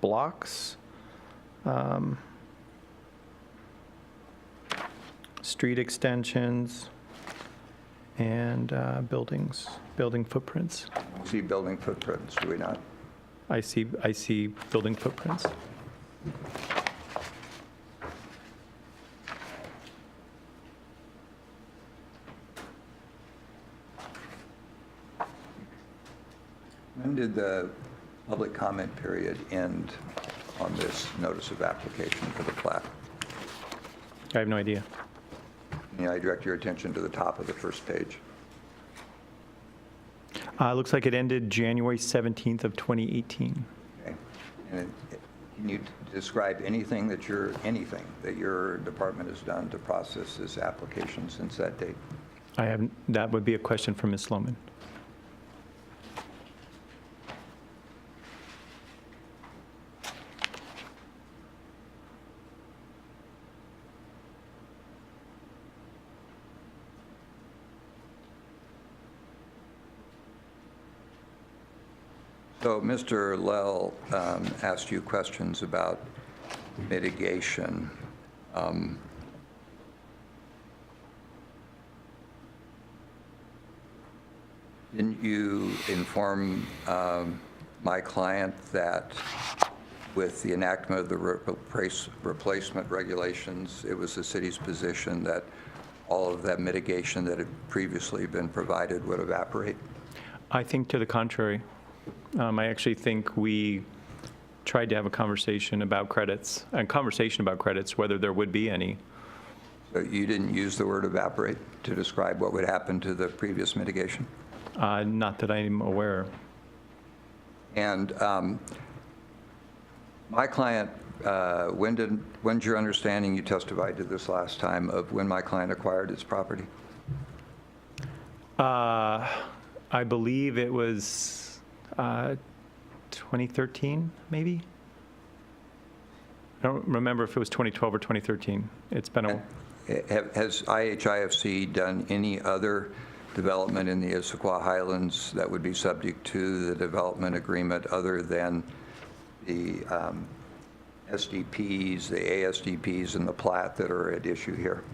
blocks. Street extensions and buildings, building footprints. We see building footprints, do we not? I see building footprints. When did the public comment period end on this notice of application for the plat? I have no idea. May I direct your attention to the top of the first page? It looks like it ended January 17th of 2018. Okay. And can you describe anything that your department has done to process this application since that date? That would be a question for Ms. Sloman. So Mr. Lell asked you questions about mitigation. Didn't you inform my client that with the enactment of the replacement regulations, it was the city's position that all of that mitigation that had previously been provided would evaporate? I think to the contrary. I actually think we tried to have a conversation about credits, whether there would be any. So you didn't use the word evaporate to describe what would happen to the previous mitigation? Not that I'm aware. And my client, when's your understanding, you testified to this last time, of when my client acquired its property? I believe it was 2013, maybe? I don't remember if it was 2012 or 2013. It's been a... Has IHIFC done any other development in the Issaquah Highlands that would be subject to the development agreement other than the SDPs, the ASDPs, and the plat that are at issue here?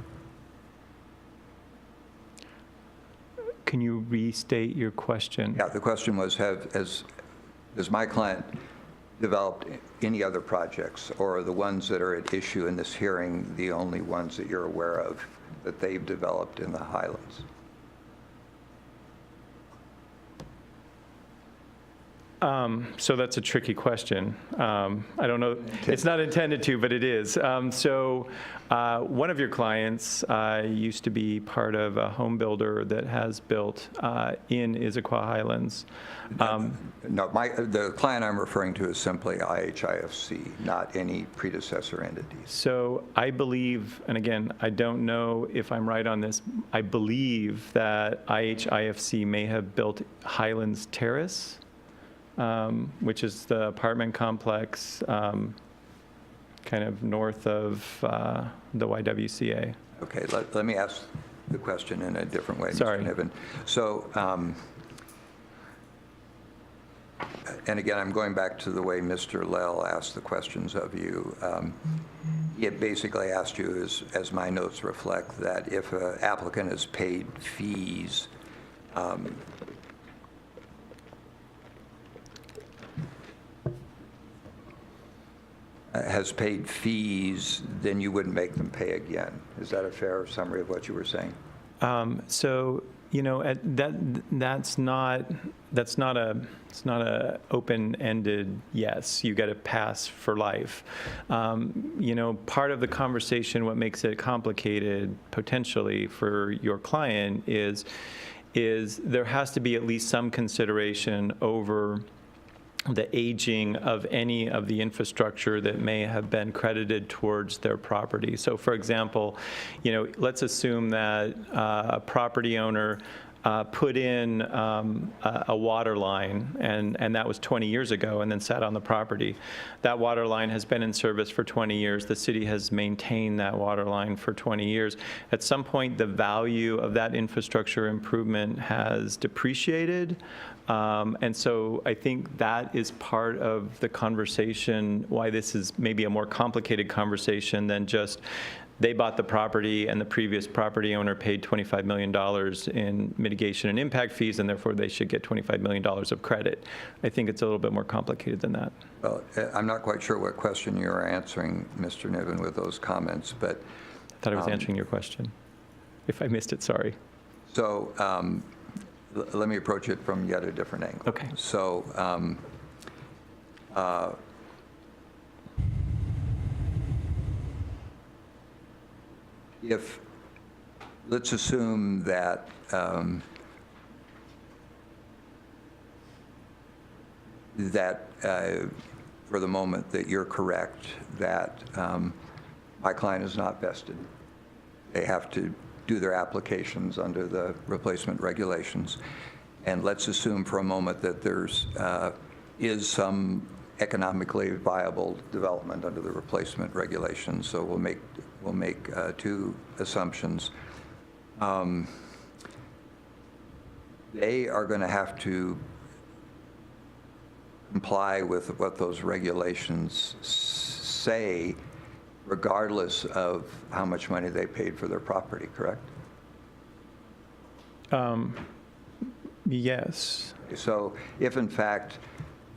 Can you restate your question? Yeah, the question was, has my client developed any other projects, or are the ones that are at issue in this hearing the only ones that you're aware of that they've developed in the Highlands? So that's a tricky question. I don't know. It's not intended to, but it is. So one of your clients used to be part of a home builder that has built in Issaquah Highlands. No, the client I'm referring to is simply IHIFC, not any predecessor entities. So I believe, and again, I don't know if I'm right on this, I believe that IHIFC may have built Highlands Terrace, which is the apartment complex kind of north of the YWCA. Okay, let me ask the question in a different way, Sorry. Mr. Niven. So, and again, I'm going back to the way Mr. Lell asked the questions of you. He basically asked you, as my notes reflect, that if an applicant has paid fees has paid fees, then you wouldn't make them pay again. Is that a fair summary of what you were saying? So, that's not a open-ended yes. You got to pass for life. Part of the conversation, what makes it complicated potentially for your client is there has to be at least some consideration over the aging of any of the infrastructure that may have been credited towards their property. So for example, let's assume that a property owner put in a water line, and that was 20 years ago, and then sat on the property. That water line has been in service for 20 years. The city has maintained that water line for 20 years. At some point, the value of that infrastructure improvement has depreciated. And so I think that is part of the conversation, why this is maybe a more complicated conversation than just they bought the property and the previous property owner paid $25 million in mitigation and impact fees, and therefore they should get $25 million of credit. I think it's a little bit more complicated than that. Well, I'm not quite sure what question you are answering, Mr. Niven, with those comments, but... I thought I was answering your question. If I missed it, sorry. So let me approach it from yet a different angle. Okay. So if, let's assume that for the moment that you're correct, that my client is not vested. They have to do their applications under the replacement regulations. And let's assume for a moment that there's is some economically viable development under the replacement regulations. So we'll make two assumptions. They are going to have to comply with what those regulations say, regardless of how much money they paid for their property, correct? Yes. So if in fact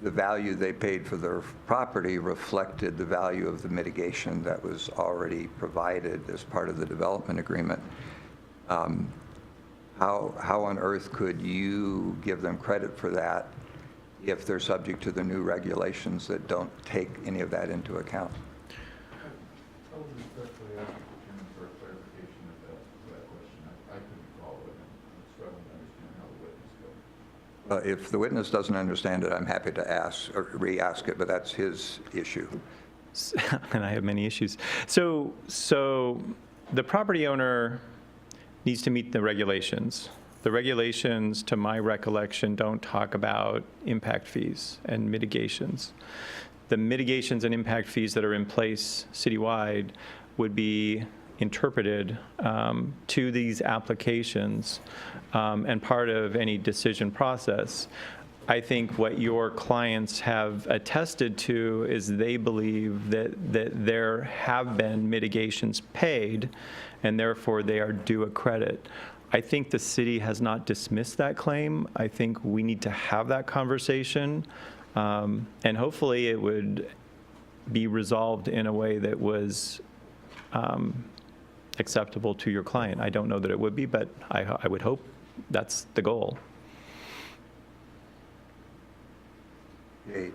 the value they paid for their property reflected the value of the mitigation that was already provided as part of the development agreement, how on earth could you give them credit for that if they're subject to the new regulations that don't take any of that into account? I would respectfully ask the chairman for a clarification of that question. I couldn't follow it. I'm struggling to understand how the witness goes. If the witness doesn't understand it, I'm happy to ask or re-ask it, but that's his issue. And I have many issues. So the property owner needs to meet the regulations. The regulations, to my recollection, don't talk about impact fees and mitigations. The mitigations and impact fees that are in place citywide would be interpreted to these applications and part of any decision process. I think what your clients have attested to is they believe that there have been mitigations paid, and therefore they are due a credit. I think the city has not dismissed that claim. I think we need to have that conversation, and hopefully it would be resolved in a way that was acceptable to your client. I don't know that it would be, but I would hope that's the goal. Okay.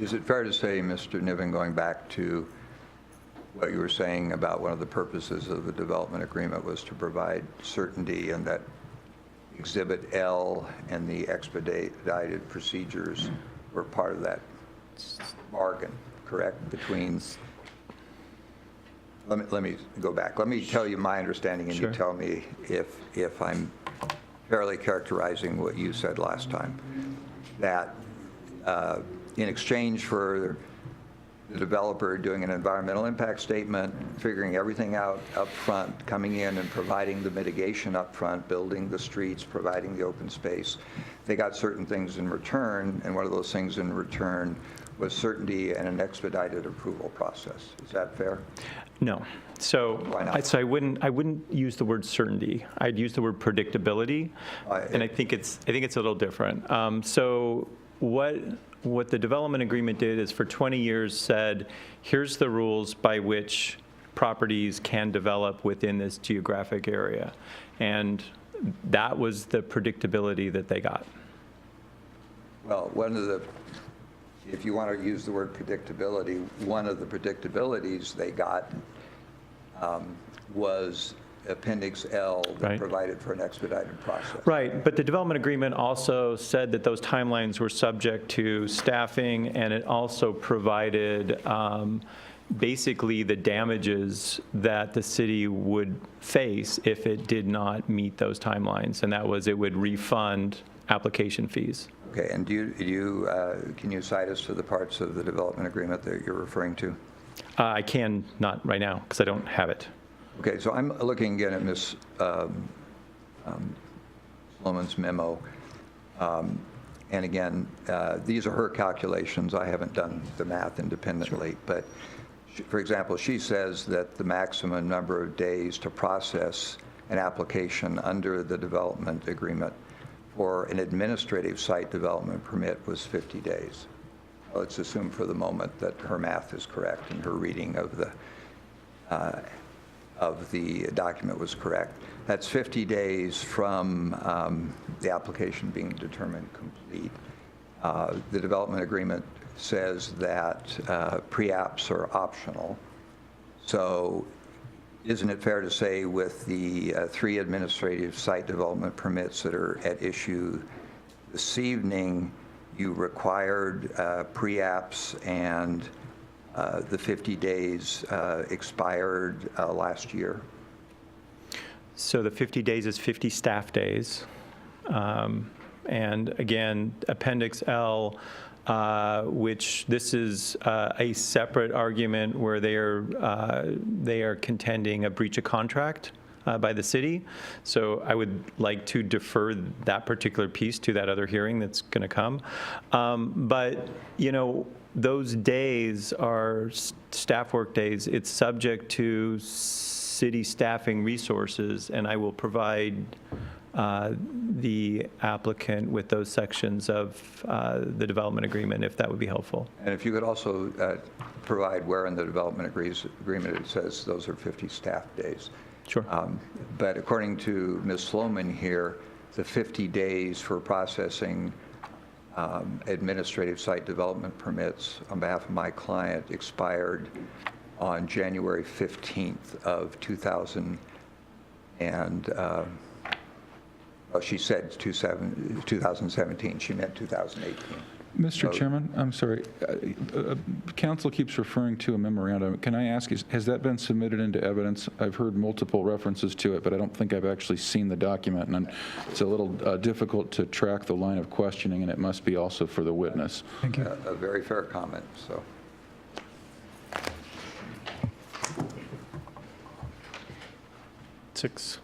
Is it fair to say, Mr. Niven, going back to what you were saying about one of the purposes of the development agreement was to provide certainty, and that Exhibit L and the expedited procedures were part of that bargain, correct? Between, let me go back. Let me tell you my understanding, and Sure. you tell me if I'm fairly characterizing what you said last time. That in exchange for the developer doing an environmental impact statement, figuring everything out up front, coming in and providing the mitigation up front, building the streets, providing the open space, they got certain things in return, and one of those things in return was certainty and an expedited approval process. Is that fair? No. So, Why not? so I wouldn't use the word certainty. I'd use the word predictability, and I think it's a little different. So what the development agreement did is for 20 years said, here's the rules by which properties can develop within this geographic area, and that was the predictability that they got. Well, if you want to use the word predictability, one of the predictabilities they got was Appendix L that Right. provided for an expedited process. Right, but the development agreement also said that those timelines were subject to staffing, and it also provided basically the damages that the city would face if it did not meet those timelines, and that was it would refund application fees. Okay, and can you cite us to the parts of the development agreement that you're referring to? I can not right now because I don't have it. Okay, so I'm looking again at Ms. Sloman's memo. And again, these are her calculations. I haven't done the math independently. But for example, she says that the maximum number of days to process an application under the development agreement for an administrative site development permit was 50 days. Let's assume for the moment that her math is correct and her reading of the document was correct. That's 50 days from the application being determined complete. The development agreement says that pre-apps are optional. So isn't it fair to say with the 3 administrative site development permits that are at issue this evening, you required pre-apps and the 50 days expired last year? So the 50 days is 50 staff days. And again, Appendix L, which this is a separate argument where they are contending a breach of contract by the city. So I would like to defer that particular piece to that other hearing that's going to come. But, you know, those days are staff work days. It's subject to city staffing resources, and I will provide the applicant with those sections of the development agreement, if that would be helpful. And if you could also provide where in the development agreement it says those are 50 staff days. Sure. But according to Ms. Sloman here, the 50 days for processing administrative site development permits on behalf of my client expired on January 15th of 2000 and she said 2017. She meant 2018. Mr. Chairman, I'm sorry. Council keeps referring to a memorandum. Can I ask, has that been submitted into evidence? I've heard multiple references to it, but I don't think I've actually seen the document, and it's a little difficult to track the line of questioning, and it must be also for the witness. Thank you. A very fair comment, so. Six.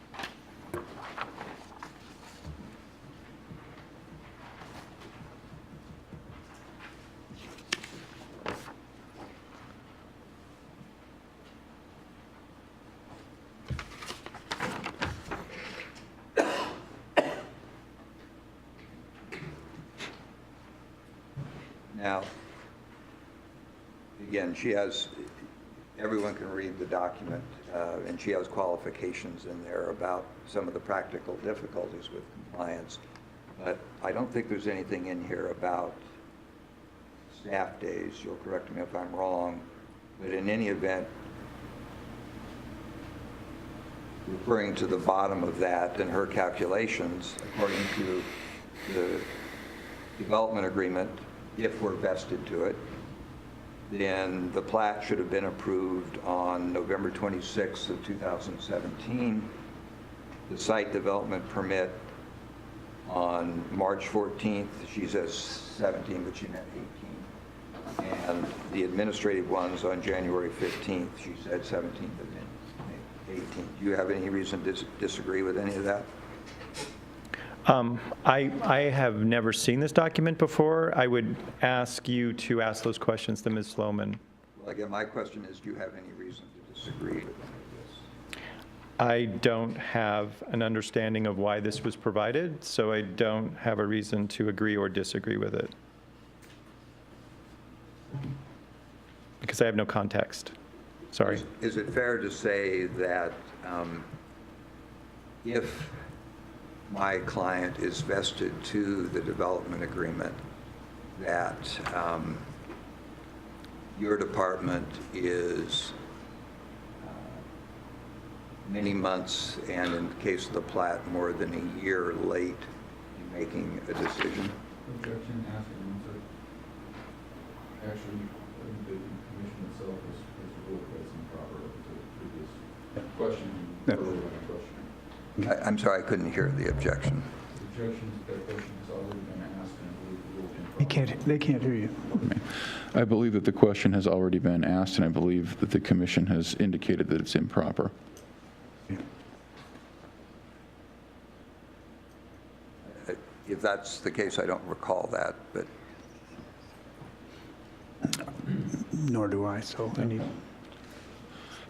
Now, again, everyone can read the document, and she has qualifications in there about some of the practical difficulties with compliance. But I don't think there's anything in here about staff days. You'll correct me if I'm wrong. But in any event, referring to the bottom of that and her calculations, according to the development agreement, if we're vested to it, then the plat should have been approved on November 26th of 2017. The site development permit on March 14th, she says 17, but she meant 18. And the administrative ones on January 15th, she said 17th and 18th. Do you have any reason to disagree with any of that? I have never seen this document before. I would ask you to ask those questions to Ms. Sloman. Well, again, my question is, do you have any reason to disagree with any of this? I don't have an understanding of why this was provided, so I don't have a reason to agree or disagree with it. Because I have no context. Sorry. Is it fair to say that if my client is vested to the development agreement, that your department is many months, and in the case of the plat, more than a year late in making a decision? Objection asked and answered. Actually, I think the commission itself has ruled that's improper to the previous question, earlier line of questioning. I'm sorry, I couldn't hear the objection. Objections, that question has already been asked and I believe ruled improper. They can't hear you. I believe that the question has already been asked, and I believe that the commission has indicated that it's improper. If that's the case, I don't recall that, but Nor do I, so I need,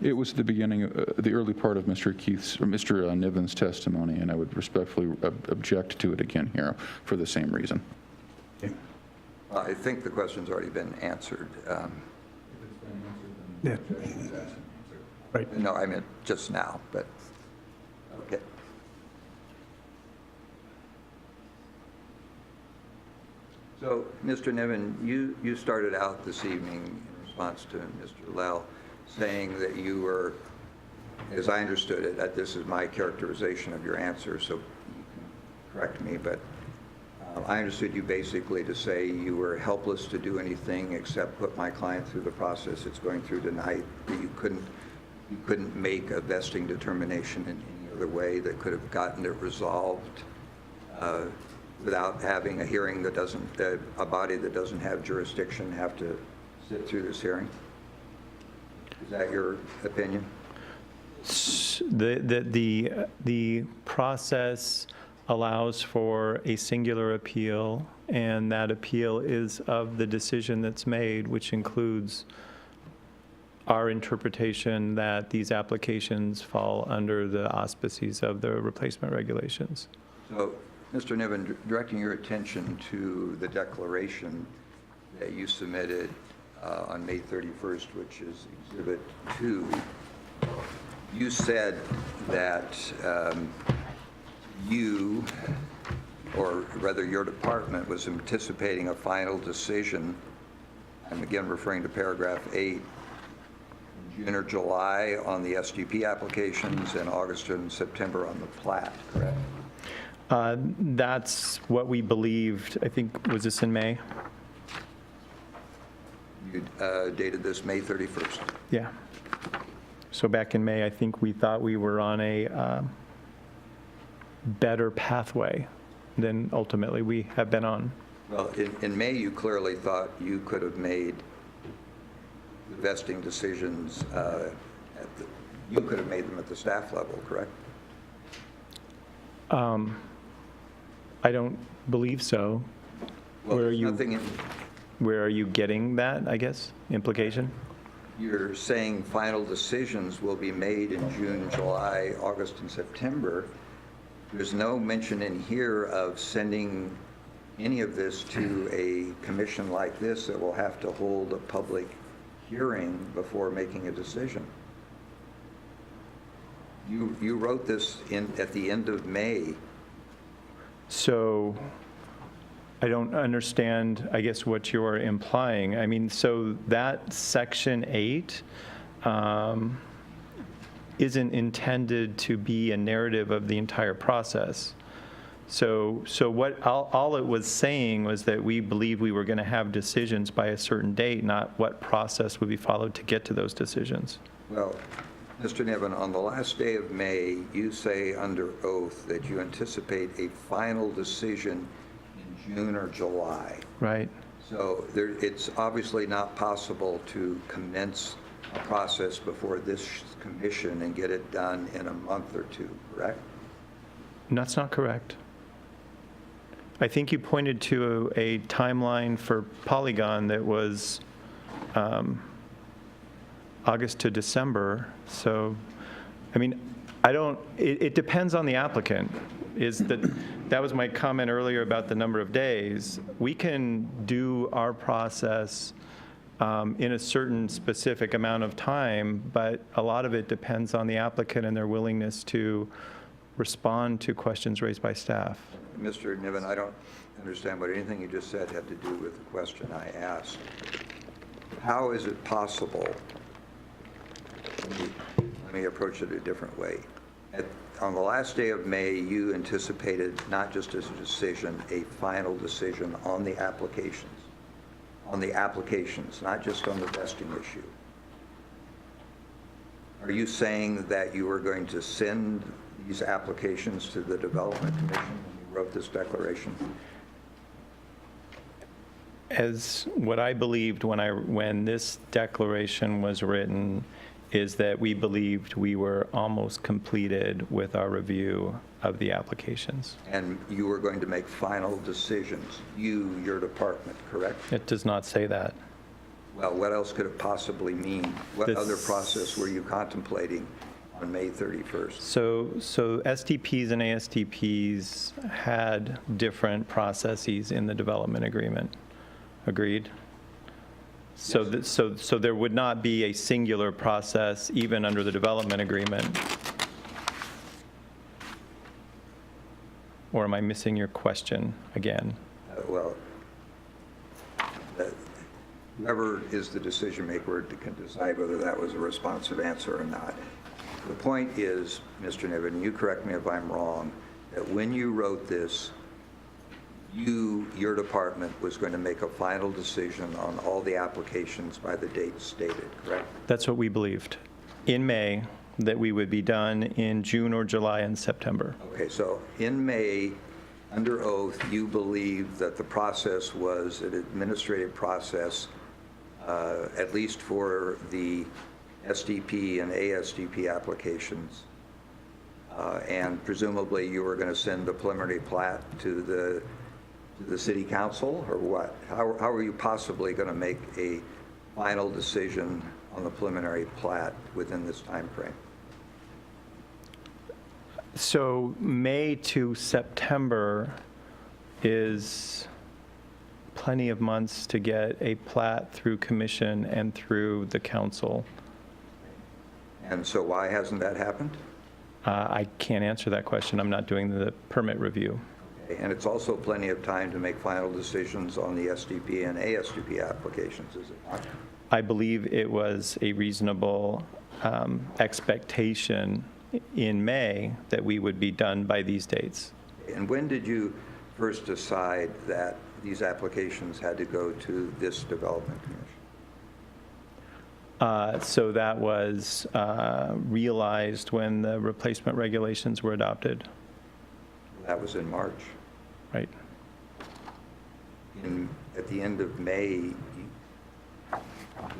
It was the beginning, the early part of Mr. Keith's, or Mr. Niven's testimony, and I would respectfully object to it again here for the same reason. I think the question's already been answered. yeah, right. No, I meant just now, but, okay. So, Mr. Niven, you started out this evening in response to Mr. Lell saying that you were, as I understood it, this is my characterization of your answer, so you can correct me, but I understood you basically to say you were helpless to do anything except put my client through the process it's going through tonight, that you couldn't make a vesting determination in any other way that could have gotten it resolved without having a hearing that doesn't, a body that doesn't have jurisdiction have to sit through this hearing? Is that your opinion? The process allows for a singular appeal, and that appeal is of the decision that's made, which includes our interpretation that these applications fall under the auspices of the replacement regulations. So, Mr. Niven, directing your attention to the declaration that you submitted on May 31st, which is Exhibit 2, you said that you, or rather your department, was anticipating a final decision, I'm again referring to paragraph 8, in June or July on the SGP applications and August and September on the plat, correct? That's what we believed. I think, was this in May? You dated this May 31st. Yeah. So back in May, I think we thought we were on a better pathway than ultimately we have been on. Well, in May, you clearly thought you could have made the vesting decisions, you could have made them at the staff level, correct? I don't believe so. Well, Where are there's you- nothing in, Where are you getting that, I guess, implication? you're saying final decisions will be made in June, July, August, and September. There's no mention in here of sending any of this to a commission like this that will have to hold a public hearing before making a decision. You wrote this at the end of May. So I don't understand, I guess, what you're implying. I mean, so that Section 8 isn't intended to be a narrative of the entire process. So what all it was saying was that we believe we were going to have decisions by a certain date, not what process would be followed to get to those decisions. Well, Mr. Niven, on the last day of May, you say under oath that you anticipate a final decision in June or July. Right. So it's obviously not possible to commence a process before this commission and get it done in a month or two, correct? And that's not correct. I think you pointed to a timeline for Polygon that was August to December. So, I mean, it depends on the applicant. That was my comment earlier about the number of days. We can do our process in a certain specific amount of time, but a lot of it depends on the applicant and their willingness to respond to questions raised by staff. Mr. Niven, I don't understand what anything you just said had to do with the question I asked. How is it possible, let me approach it a different way. On the last day of May, you anticipated not just as a decision, a final decision on the applications. On the applications, not just on the vesting issue. Are you saying that you were going to send these applications to the Development Commission when you wrote this declaration? As what I believed when this declaration was written is that we believed we were almost completed with our review of the applications. And you were going to make final decisions, your department, correct? It does not say that. Well, what else could it possibly mean? What This- other process were you contemplating on May 31st? So SDPs and ASDPs had different processes in the development agreement. Agreed? So there would not be a singular process even under the development agreement. Or am I missing your question again? Well, whoever is the decision maker can decide whether that was a responsive answer or not. The point is, Mr. Niven, you correct me if I'm wrong, that when you wrote this, your department was going to make a final decision on all the applications by the date stated, correct? That's what we believed. In May, that we would be done in June or July and September. Okay, so in May, under oath, you believe that the process was an administrative process, at least for the SDP and ASDP applications, and presumably you were going to send the preliminary plat to the city council, or what? How are you possibly going to make a final decision on the preliminary plat within this time frame? So May to September is plenty of months to get a plat through commission and through the council. And so why hasn't that happened? I can't answer that question. I'm not doing the permit review. And it's also plenty of time to make final decisions on the SDP and ASDP applications, is it not? I believe it was a reasonable expectation in May that we would be done by these dates. And when did you first decide that these applications had to go to this development commission? So that was realized when the replacement regulations were adopted, That was in March. right? At the end of May,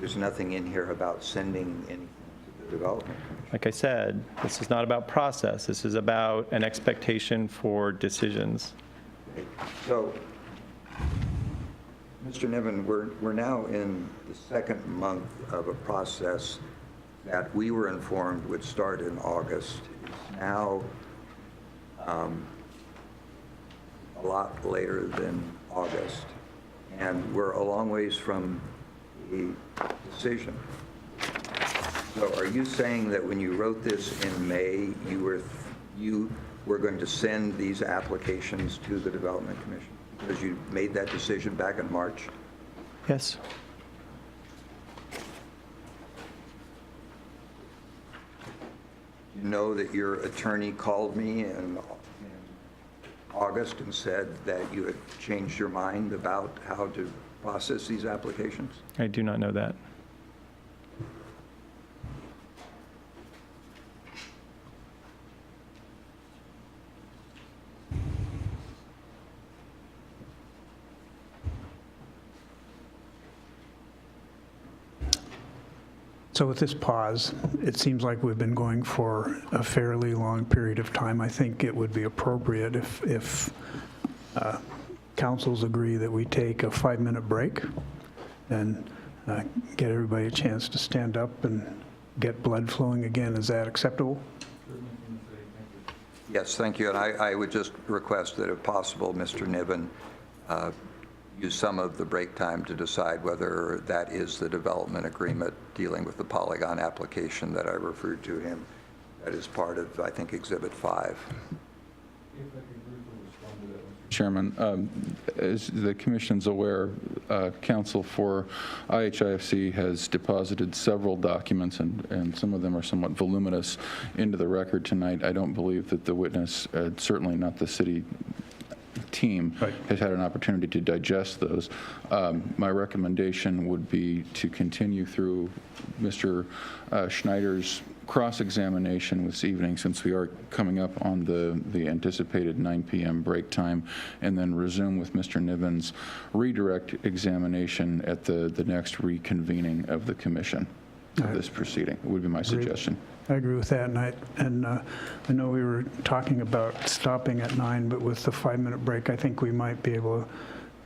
there's nothing in here about sending anything to the development commission. Like I said, this is not about process. This is about an expectation for decisions. So, Mr. Niven, we're now in the second month of a process that we were informed would start in August. It's now a lot later than August, and we're a long ways from a decision. So are you saying that when you wrote this in May, you were going to send these applications to the Development Commission because you made that decision back in March? Yes? You know that your attorney called me in August and said that you had changed your mind about how to process these applications? I do not know that. So with this pause, it seems like we've been going for a fairly long period of time. I think it would be appropriate if councils agree that we take a 5-minute break and get everybody a chance to stand up and get blood flowing again. Is that acceptable? Yes, thank you. And I would just request that if possible, Mr. Niven use some of the break time to decide whether that is the development agreement dealing with the polygon application that I referred to him. That is part of, I think, Exhibit 5. Chairman, as the Commission's aware, counsel for IHIFC has deposited several documents, and some of them are somewhat voluminous, into the record tonight. I don't believe that the witness, certainly not the city team, has had an opportunity to digest those. My recommendation would be to continue through Mr. Schneider's cross-examination this evening, since we are coming up on the anticipated 9 p.m. break time, and then resume with Mr. Niven's redirect examination at the next reconvening of the commission of this proceeding. It would be my suggestion. I agree with that, and I know we were talking about stopping at 9, but with the 5-minute break, I think we might be able to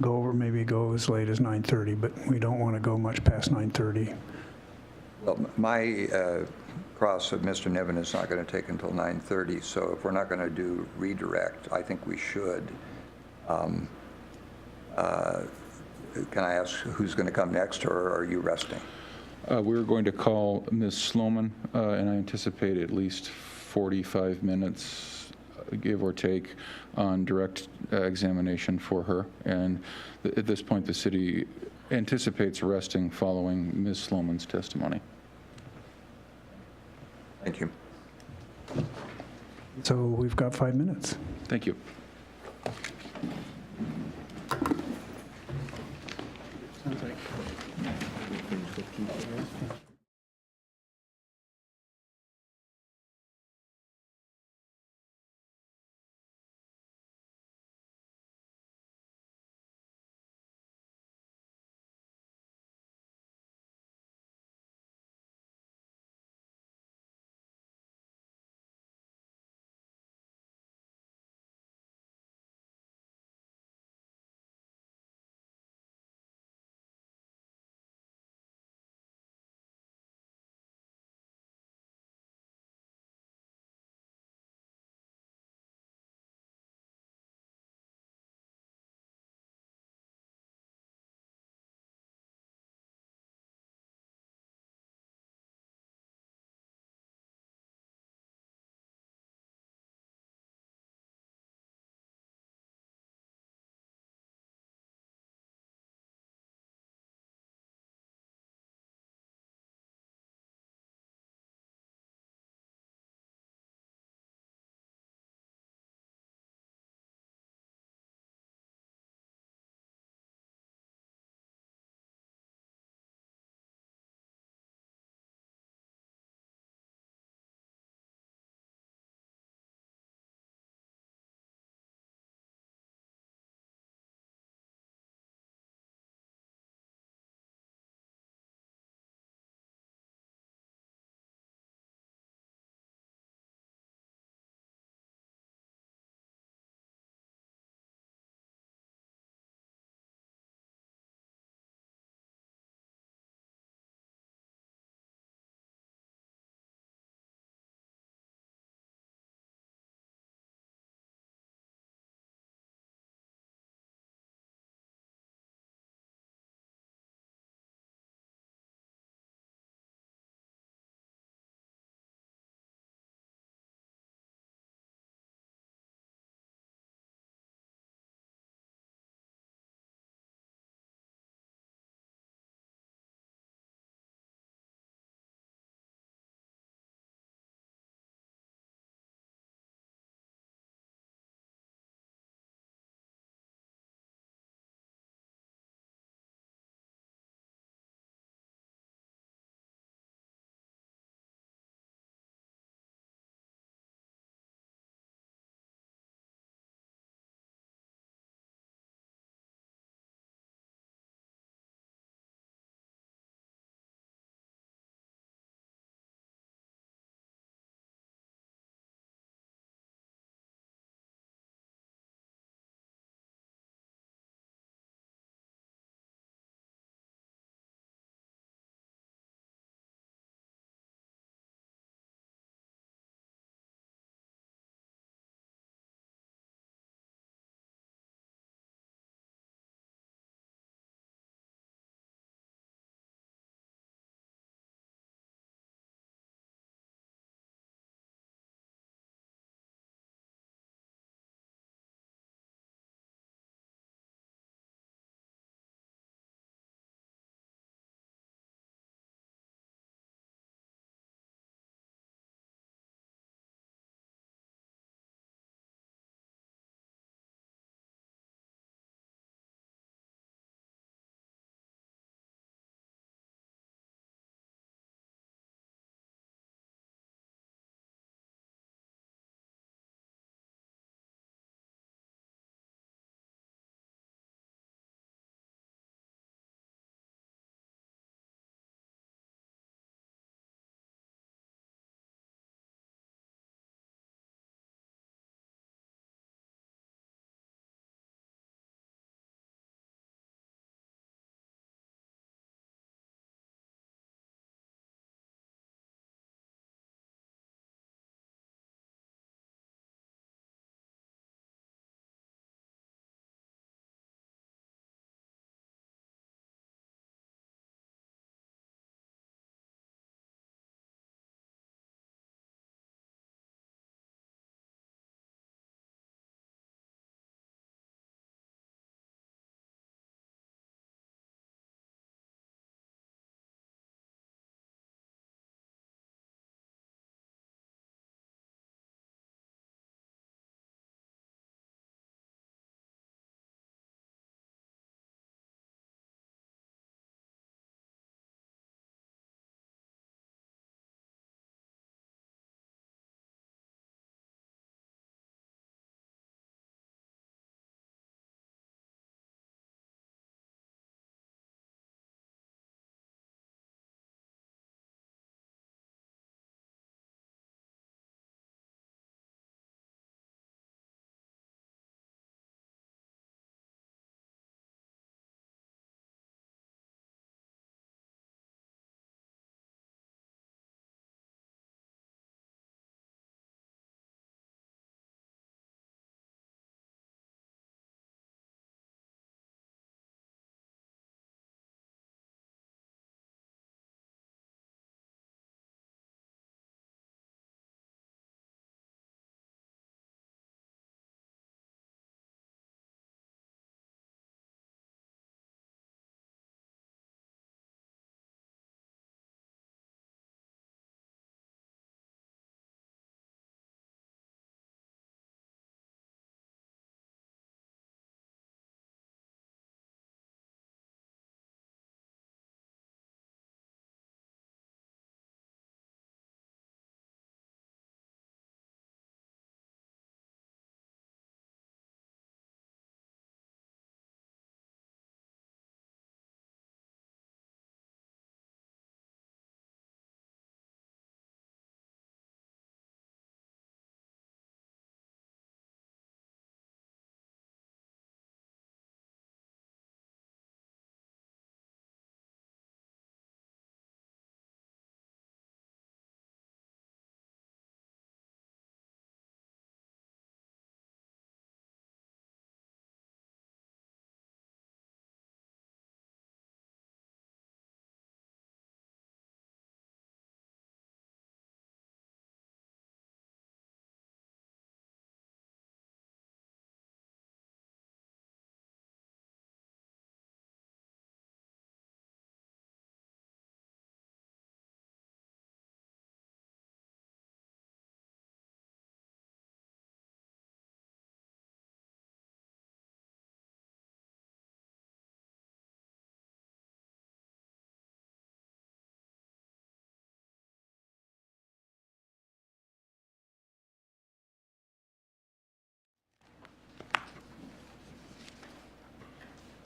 go over, maybe go as late as 9:30, but we don't want to go much past 9:30. Well, my cross of Mr. Niven is not going to take until 9:30, so if we're not going to do redirect, I think we should. Can I ask who's going to come next, or are you resting? We're going to call Ms. Sloman, and I anticipate at least 45 minutes, give or take, on direct examination for her. And at this point, the city anticipates resting following Ms. Sloman's testimony. Thank you. So we've got 5 minutes. Thank you. Sounds like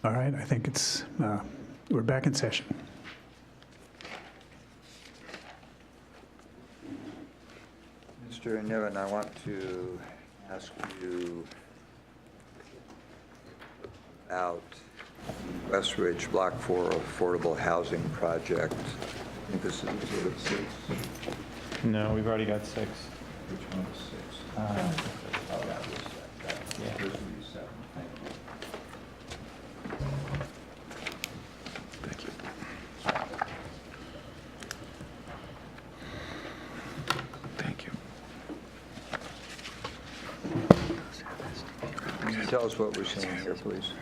All right, I think we're back in session. Mr. Niven, I want to ask you about the West Ridge Block 4 Affordable Housing Project. I think this is exhibit 6. No, we've already got 6. Which one is 6? Oh, that was that. Yeah. This would be 7. Thank you. Thank you. Can you tell us what we're seeing here, please?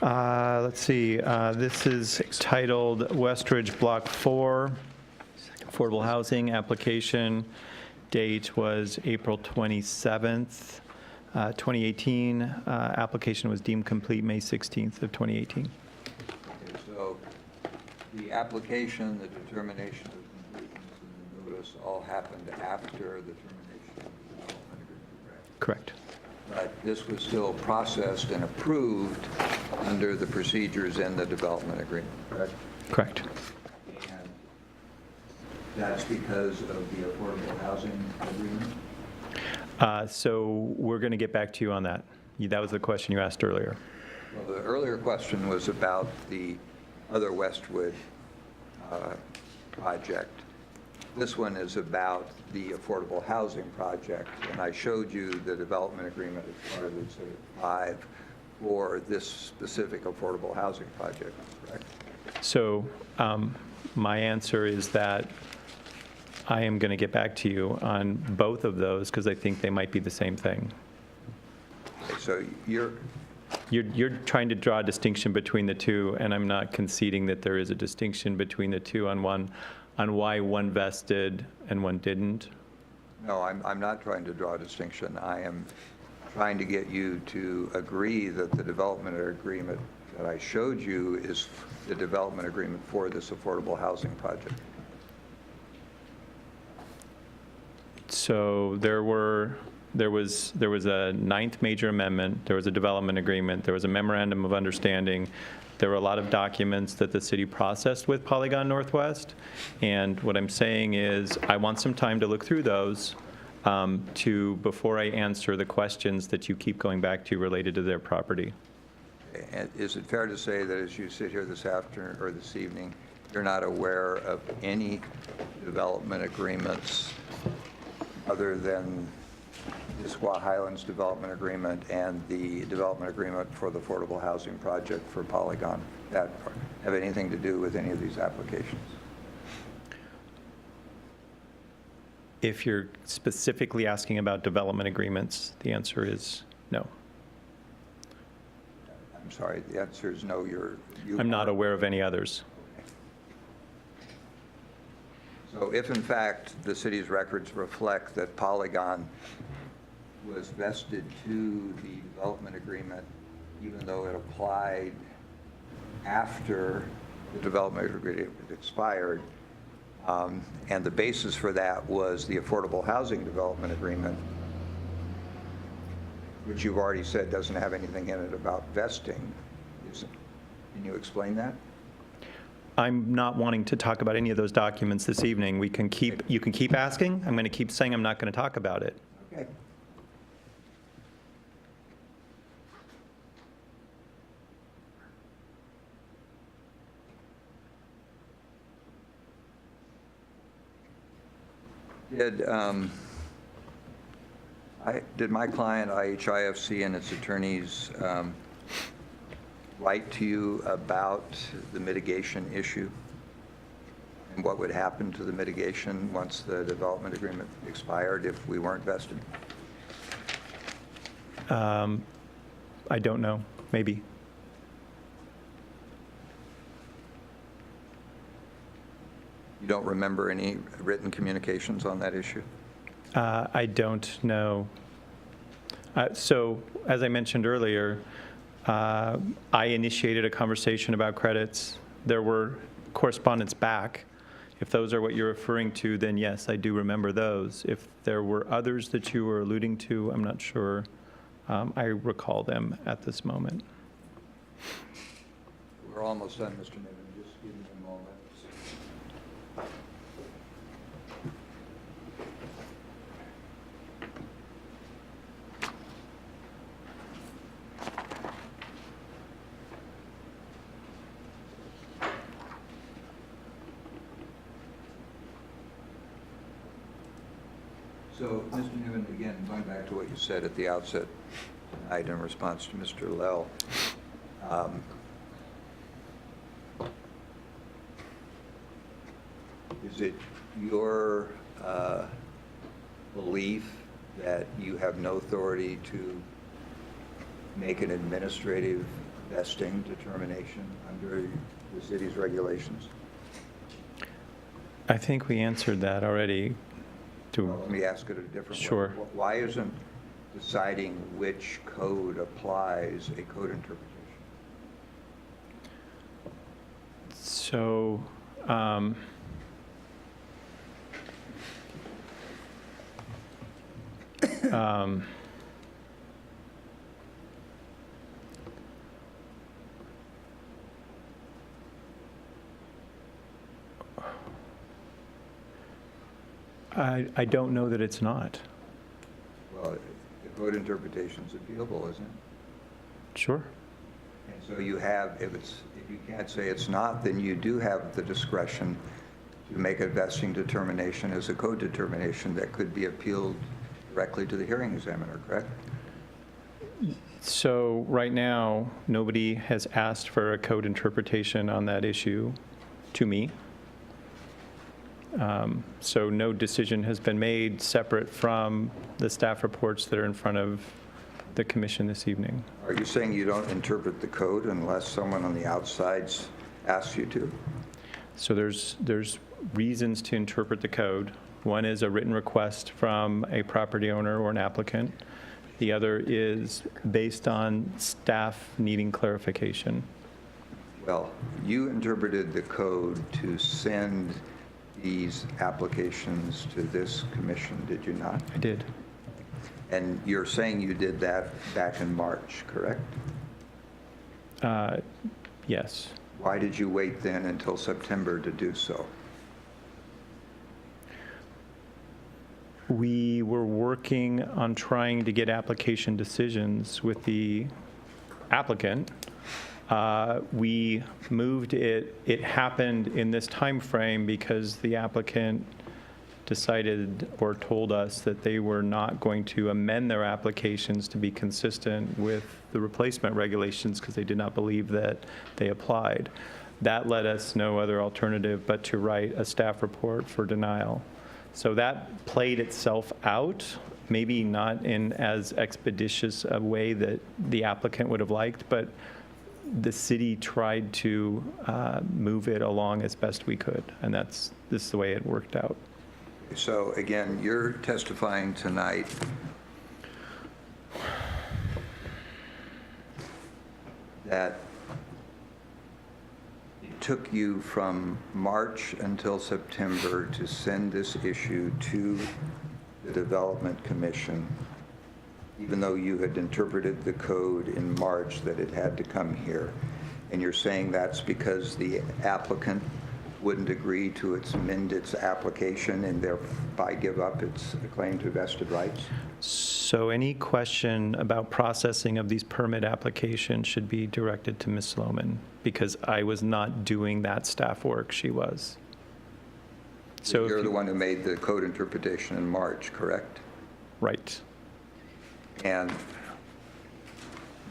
Let's see, this is titled Westridge Block 4, Affordable Housing Application. Date was April 27th, 2018. Application was deemed complete May 16th of 2018. Okay, so the application, the determination of completeness, and the notice all happened after the termination of the development agreement, correct? Correct. But this was still processed and approved under the procedures in the development agreement, correct? Correct. And that's because of the affordable housing agreement? So we're going to get back to you on that. That was the question you asked earlier. Well, the earlier question was about the other Westwood project. This one is about the affordable housing project, and I showed you the development agreement as part of Exhibit 5 for this specific affordable housing project, correct? So my answer is that I am going to get back to you on both of those because I think they might be the same thing. Okay, so you're You're trying to draw a distinction between the two, and I'm not conceding that there is a distinction between the two on why one vested and one didn't. No, I'm not trying to draw a distinction. I am trying to get you to agree that the development agreement that I showed you is the development agreement for this affordable housing project. So there was a ninth major amendment, there was a development agreement, there was a memorandum of understanding. There were a lot of documents that the city processed with Polygon Northwest. And what I'm saying is I want some time to look through those before I answer the questions that you keep going back to related to their property. And is it fair to say that as you sit here this afternoon or this evening, you're not aware of any development agreements other than the Issaquah Highlands development agreement and the development agreement for the affordable housing project for Polygon that have anything to do with any of these applications? If you're specifically asking about development agreements, the answer is no. I'm sorry, the answer is no. I'm not aware of any others. So if in fact the city's records reflect that Polygon was vested to the development agreement, even though it applied after the development agreement expired, and the basis for that was the affordable housing development agreement, which you've already said doesn't have anything in it about vesting. Can you explain that? I'm not wanting to talk about any of those documents this evening. You can keep asking. I'm going to keep saying I'm not going to talk about it. Okay. Did my client, IHIFC, and its attorneys write to you about the mitigation issue and what would happen to the mitigation once the development agreement expired if we weren't vested? I don't know. Maybe. You don't remember any written communications on that issue? I don't know. So, as I mentioned earlier, I initiated a conversation about credits. There were correspondence back. If those are what you're referring to, then yes, I do remember those. If there were others that you were alluding to, I'm not sure I recall them at this moment. We're almost done, Mr. Niven. Just give me a moment. So, Mr. Niven, again, going back to what you said at the outset tonight in response to Mr. Lell, is it your belief that you have no authority to make an administrative vesting determination under the city's regulations? I think we answered that already. Well, let me ask it a different way. Sure. Why isn't deciding which code applies a code interpretation? So, I don't know that it's not. Well, the code interpretation is appealable, isn't it? Sure. And so you have, if you can't say it's not, then you do have the discretion to make a vesting determination as a code determination that could be appealed directly to the hearing examiner, correct? So right now, nobody has asked for a code interpretation on that issue to me. So no decision has been made separate from the staff reports that are in front of the commission this evening. Are you saying you don't interpret the code unless someone on the outside asks you to? So there's reasons to interpret the code. One is a written request from a property owner or an applicant. The other is based on staff needing clarification. Well, you interpreted the code to send these applications to this commission, did you not? I did. And you're saying you did that back in March, correct? Yes. Why did you wait then until September to do so? We were working on trying to get application decisions with the applicant. We moved it. It happened in this time frame because the applicant decided or told us that they were not going to amend their applications to be consistent with the replacement regulations because they did not believe that they applied. That led us no other alternative but to write a staff report for denial. So that played itself out, maybe not in as expeditious a way that the applicant would have liked, but the city tried to move it along as best we could, and this is the way it worked out. So again, you're testifying tonight that it took you from March until September to send this issue to the Development Commission, even though you had interpreted the code in March that it had to come here. And you're saying that's because the applicant wouldn't agree to amend its application and thereby give up its claim to vested rights? So any question about processing of these permit applications should be directed to Ms. Sloman, because I was not doing that staff work, she was. So if You're the one who made the code interpretation in March, correct? Right. And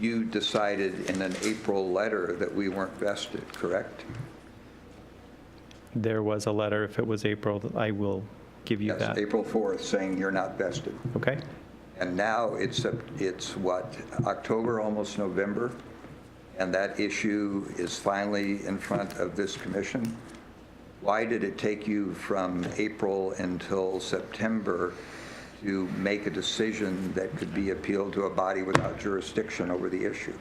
you decided in an April letter that we weren't vested, correct? There was a letter, if it was April, I will give you Yes, that. April 4th, saying you're not vested. Okay? And now it's what, October, almost November? And that issue is finally in front of this commission? Why did it take you from April until September to make a decision that could be appealed to a body without jurisdiction over the issue?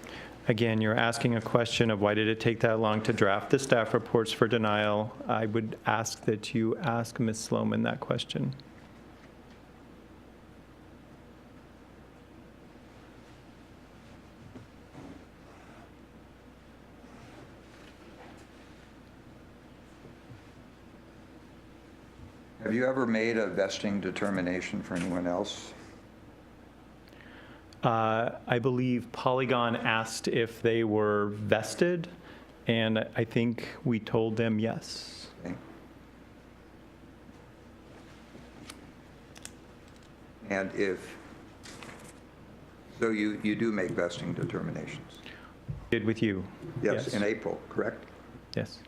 Again, you're asking a question of why did it take that long to draft the staff reports for denial. I would ask that you ask Ms. Sloman that question. Have you ever made a vesting determination for anyone else? I believe Polygon asked if they were vested, and I think we told them yes. Okay. And so you do make vesting determinations? Did with you? Yes, in April, correct? Yes.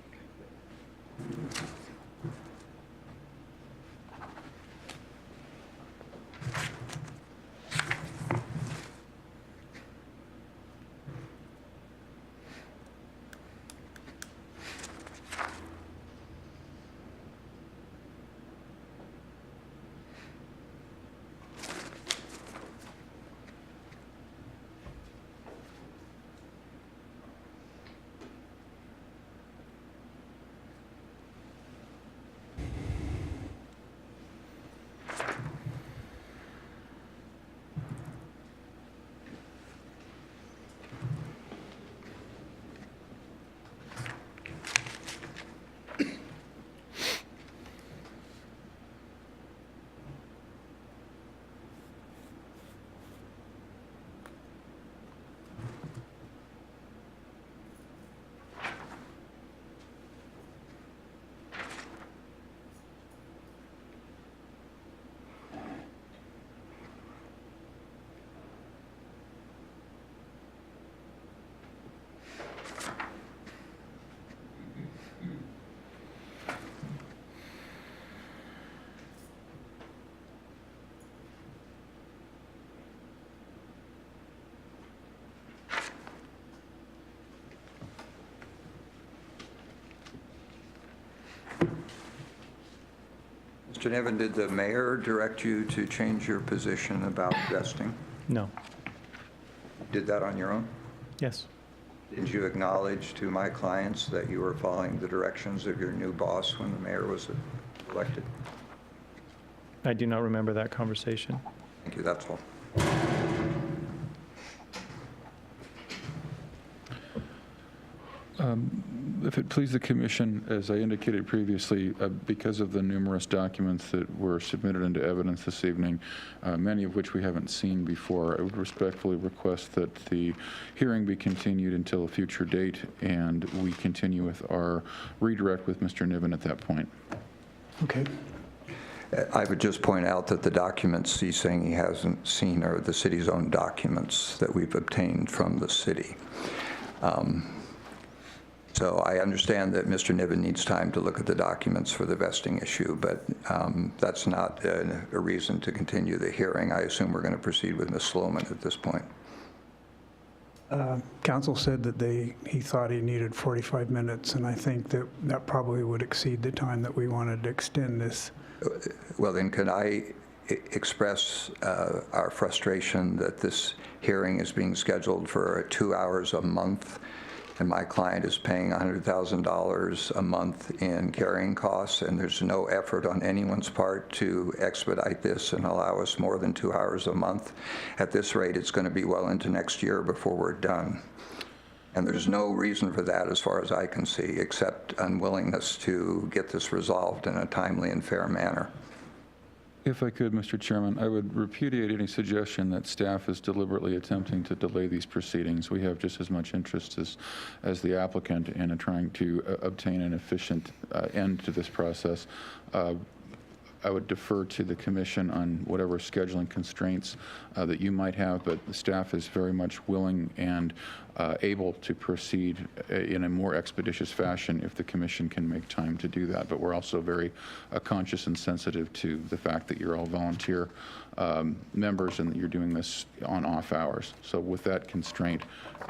Mr. Niven, did the mayor direct you to change your position about vesting? No. Did that on your own? Yes. Did you acknowledge to my clients that you were following the directions of your new boss when the mayor was elected? I do not remember that conversation. Thank you, that's all. If it please the commission, as I indicated previously, because of the numerous documents that were submitted into evidence this evening, many of which we haven't seen before, I would respectfully request that the hearing be continued until a future date, and we continue with our redirect with Mr. Niven at that point. Okay. I would just point out that the documents he's saying he hasn't seen are the city's own documents that we've obtained from the city. So I understand that Mr. Niven needs time to look at the documents for the vesting issue, but that's not a reason to continue the hearing. I assume we're going to proceed with Ms. Sloman at this point. Council said that he thought he needed 45 minutes, and I think that probably would exceed the time that we wanted to extend this. Well, then can I express our frustration that this hearing is being scheduled for 2 hours a month, and my client is paying $100,000 a month in carrying costs, and there's no effort on anyone's part to expedite this and allow us more than 2 hours a month. At this rate, it's going to be well into next year before we're done. And there's no reason for that as far as I can see, except unwillingness to get this resolved in a timely and fair manner. If I could, Mr. Chairman, I would repudiate any suggestion that staff is deliberately attempting to delay these proceedings. We have just as much interest as the applicant in trying to obtain an efficient end to this process. I would defer to the commission on whatever scheduling constraints that you might have, but the staff is very much willing and able to proceed in a more expeditious fashion if the commission can make time to do that. But we're also very conscious and sensitive to the fact that you're all volunteer members and that you're doing this on off hours. So with that constraint,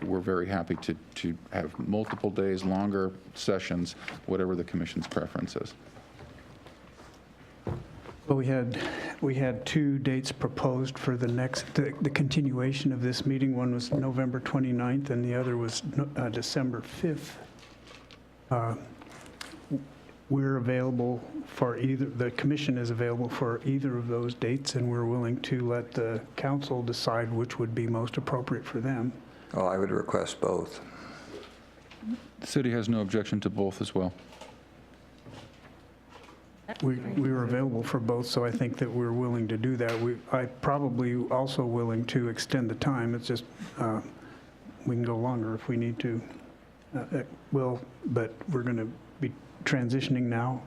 we're very happy to have multiple days, longer sessions, whatever the commission's preference is. Well, we had two dates proposed for the continuation of this meeting. One was November 29th, and the other was December 5th. We're available for either, the commission is available for either of those dates, and we're willing to let the council decide which would be most appropriate for them. Oh, I would request both. The city has no objection to both as well. we were available for both, so I think that we're willing to do that. I probably also willing to extend the time. It's just, we can go longer if we need to. But we're going to be transitioning now.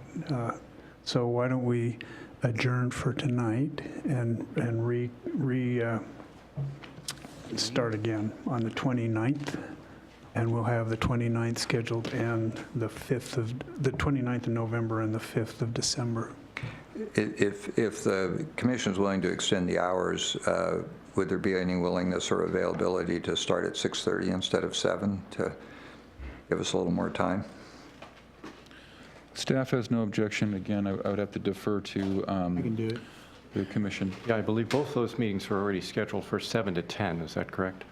So why don't we adjourn for tonight and start again on the 29th? And we'll have the 29th scheduled and the 29th of November and the 5th of December. If the commission is willing to extend the hours, would there be any willingness or availability to start at 6:30 instead of 7 to give us a little more time? Staff has no objection. Again, I would have to defer to I can do it. the commission. Yeah, I believe both those meetings were already scheduled for 7 to 10, is that correct?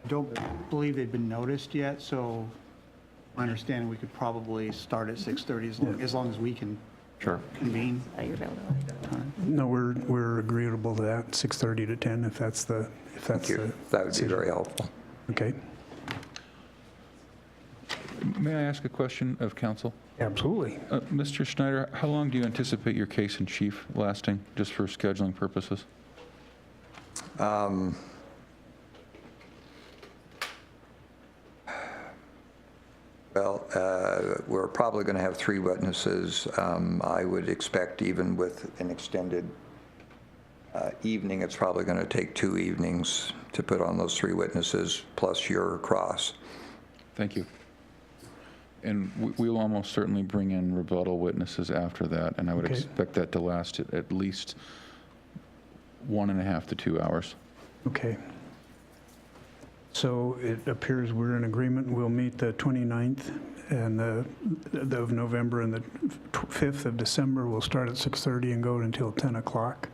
I don't believe they've been noticed yet, so my understanding, we could probably start at 6:30 as long as we can Sure. convene. You're available. No, we're agreeable to that, 6:30 to 10, if that's the, Thank you. That would be very helpful. okay? May I ask a question of council? Absolutely. Mr. Schneider, how long do you anticipate your case in chief lasting, just for scheduling purposes? Well, we're probably going to have 3 witnesses. I would expect even with an extended evening, it's probably going to take 2 evenings to put on those 3 witnesses, plus your cross. Thank you. And we'll almost certainly bring in rebuttal witnesses after that, and I would Okay. expect that to last at least 1.5 to 2 hours. Okay. So it appears we're in agreement. We'll meet the 29th and of November and the 5th of December. We'll start at 6:30 and go until 10 o'clock.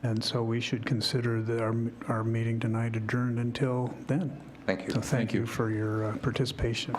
And so we should consider that our meeting tonight adjourned until then. Thank you. So thank you for your participation.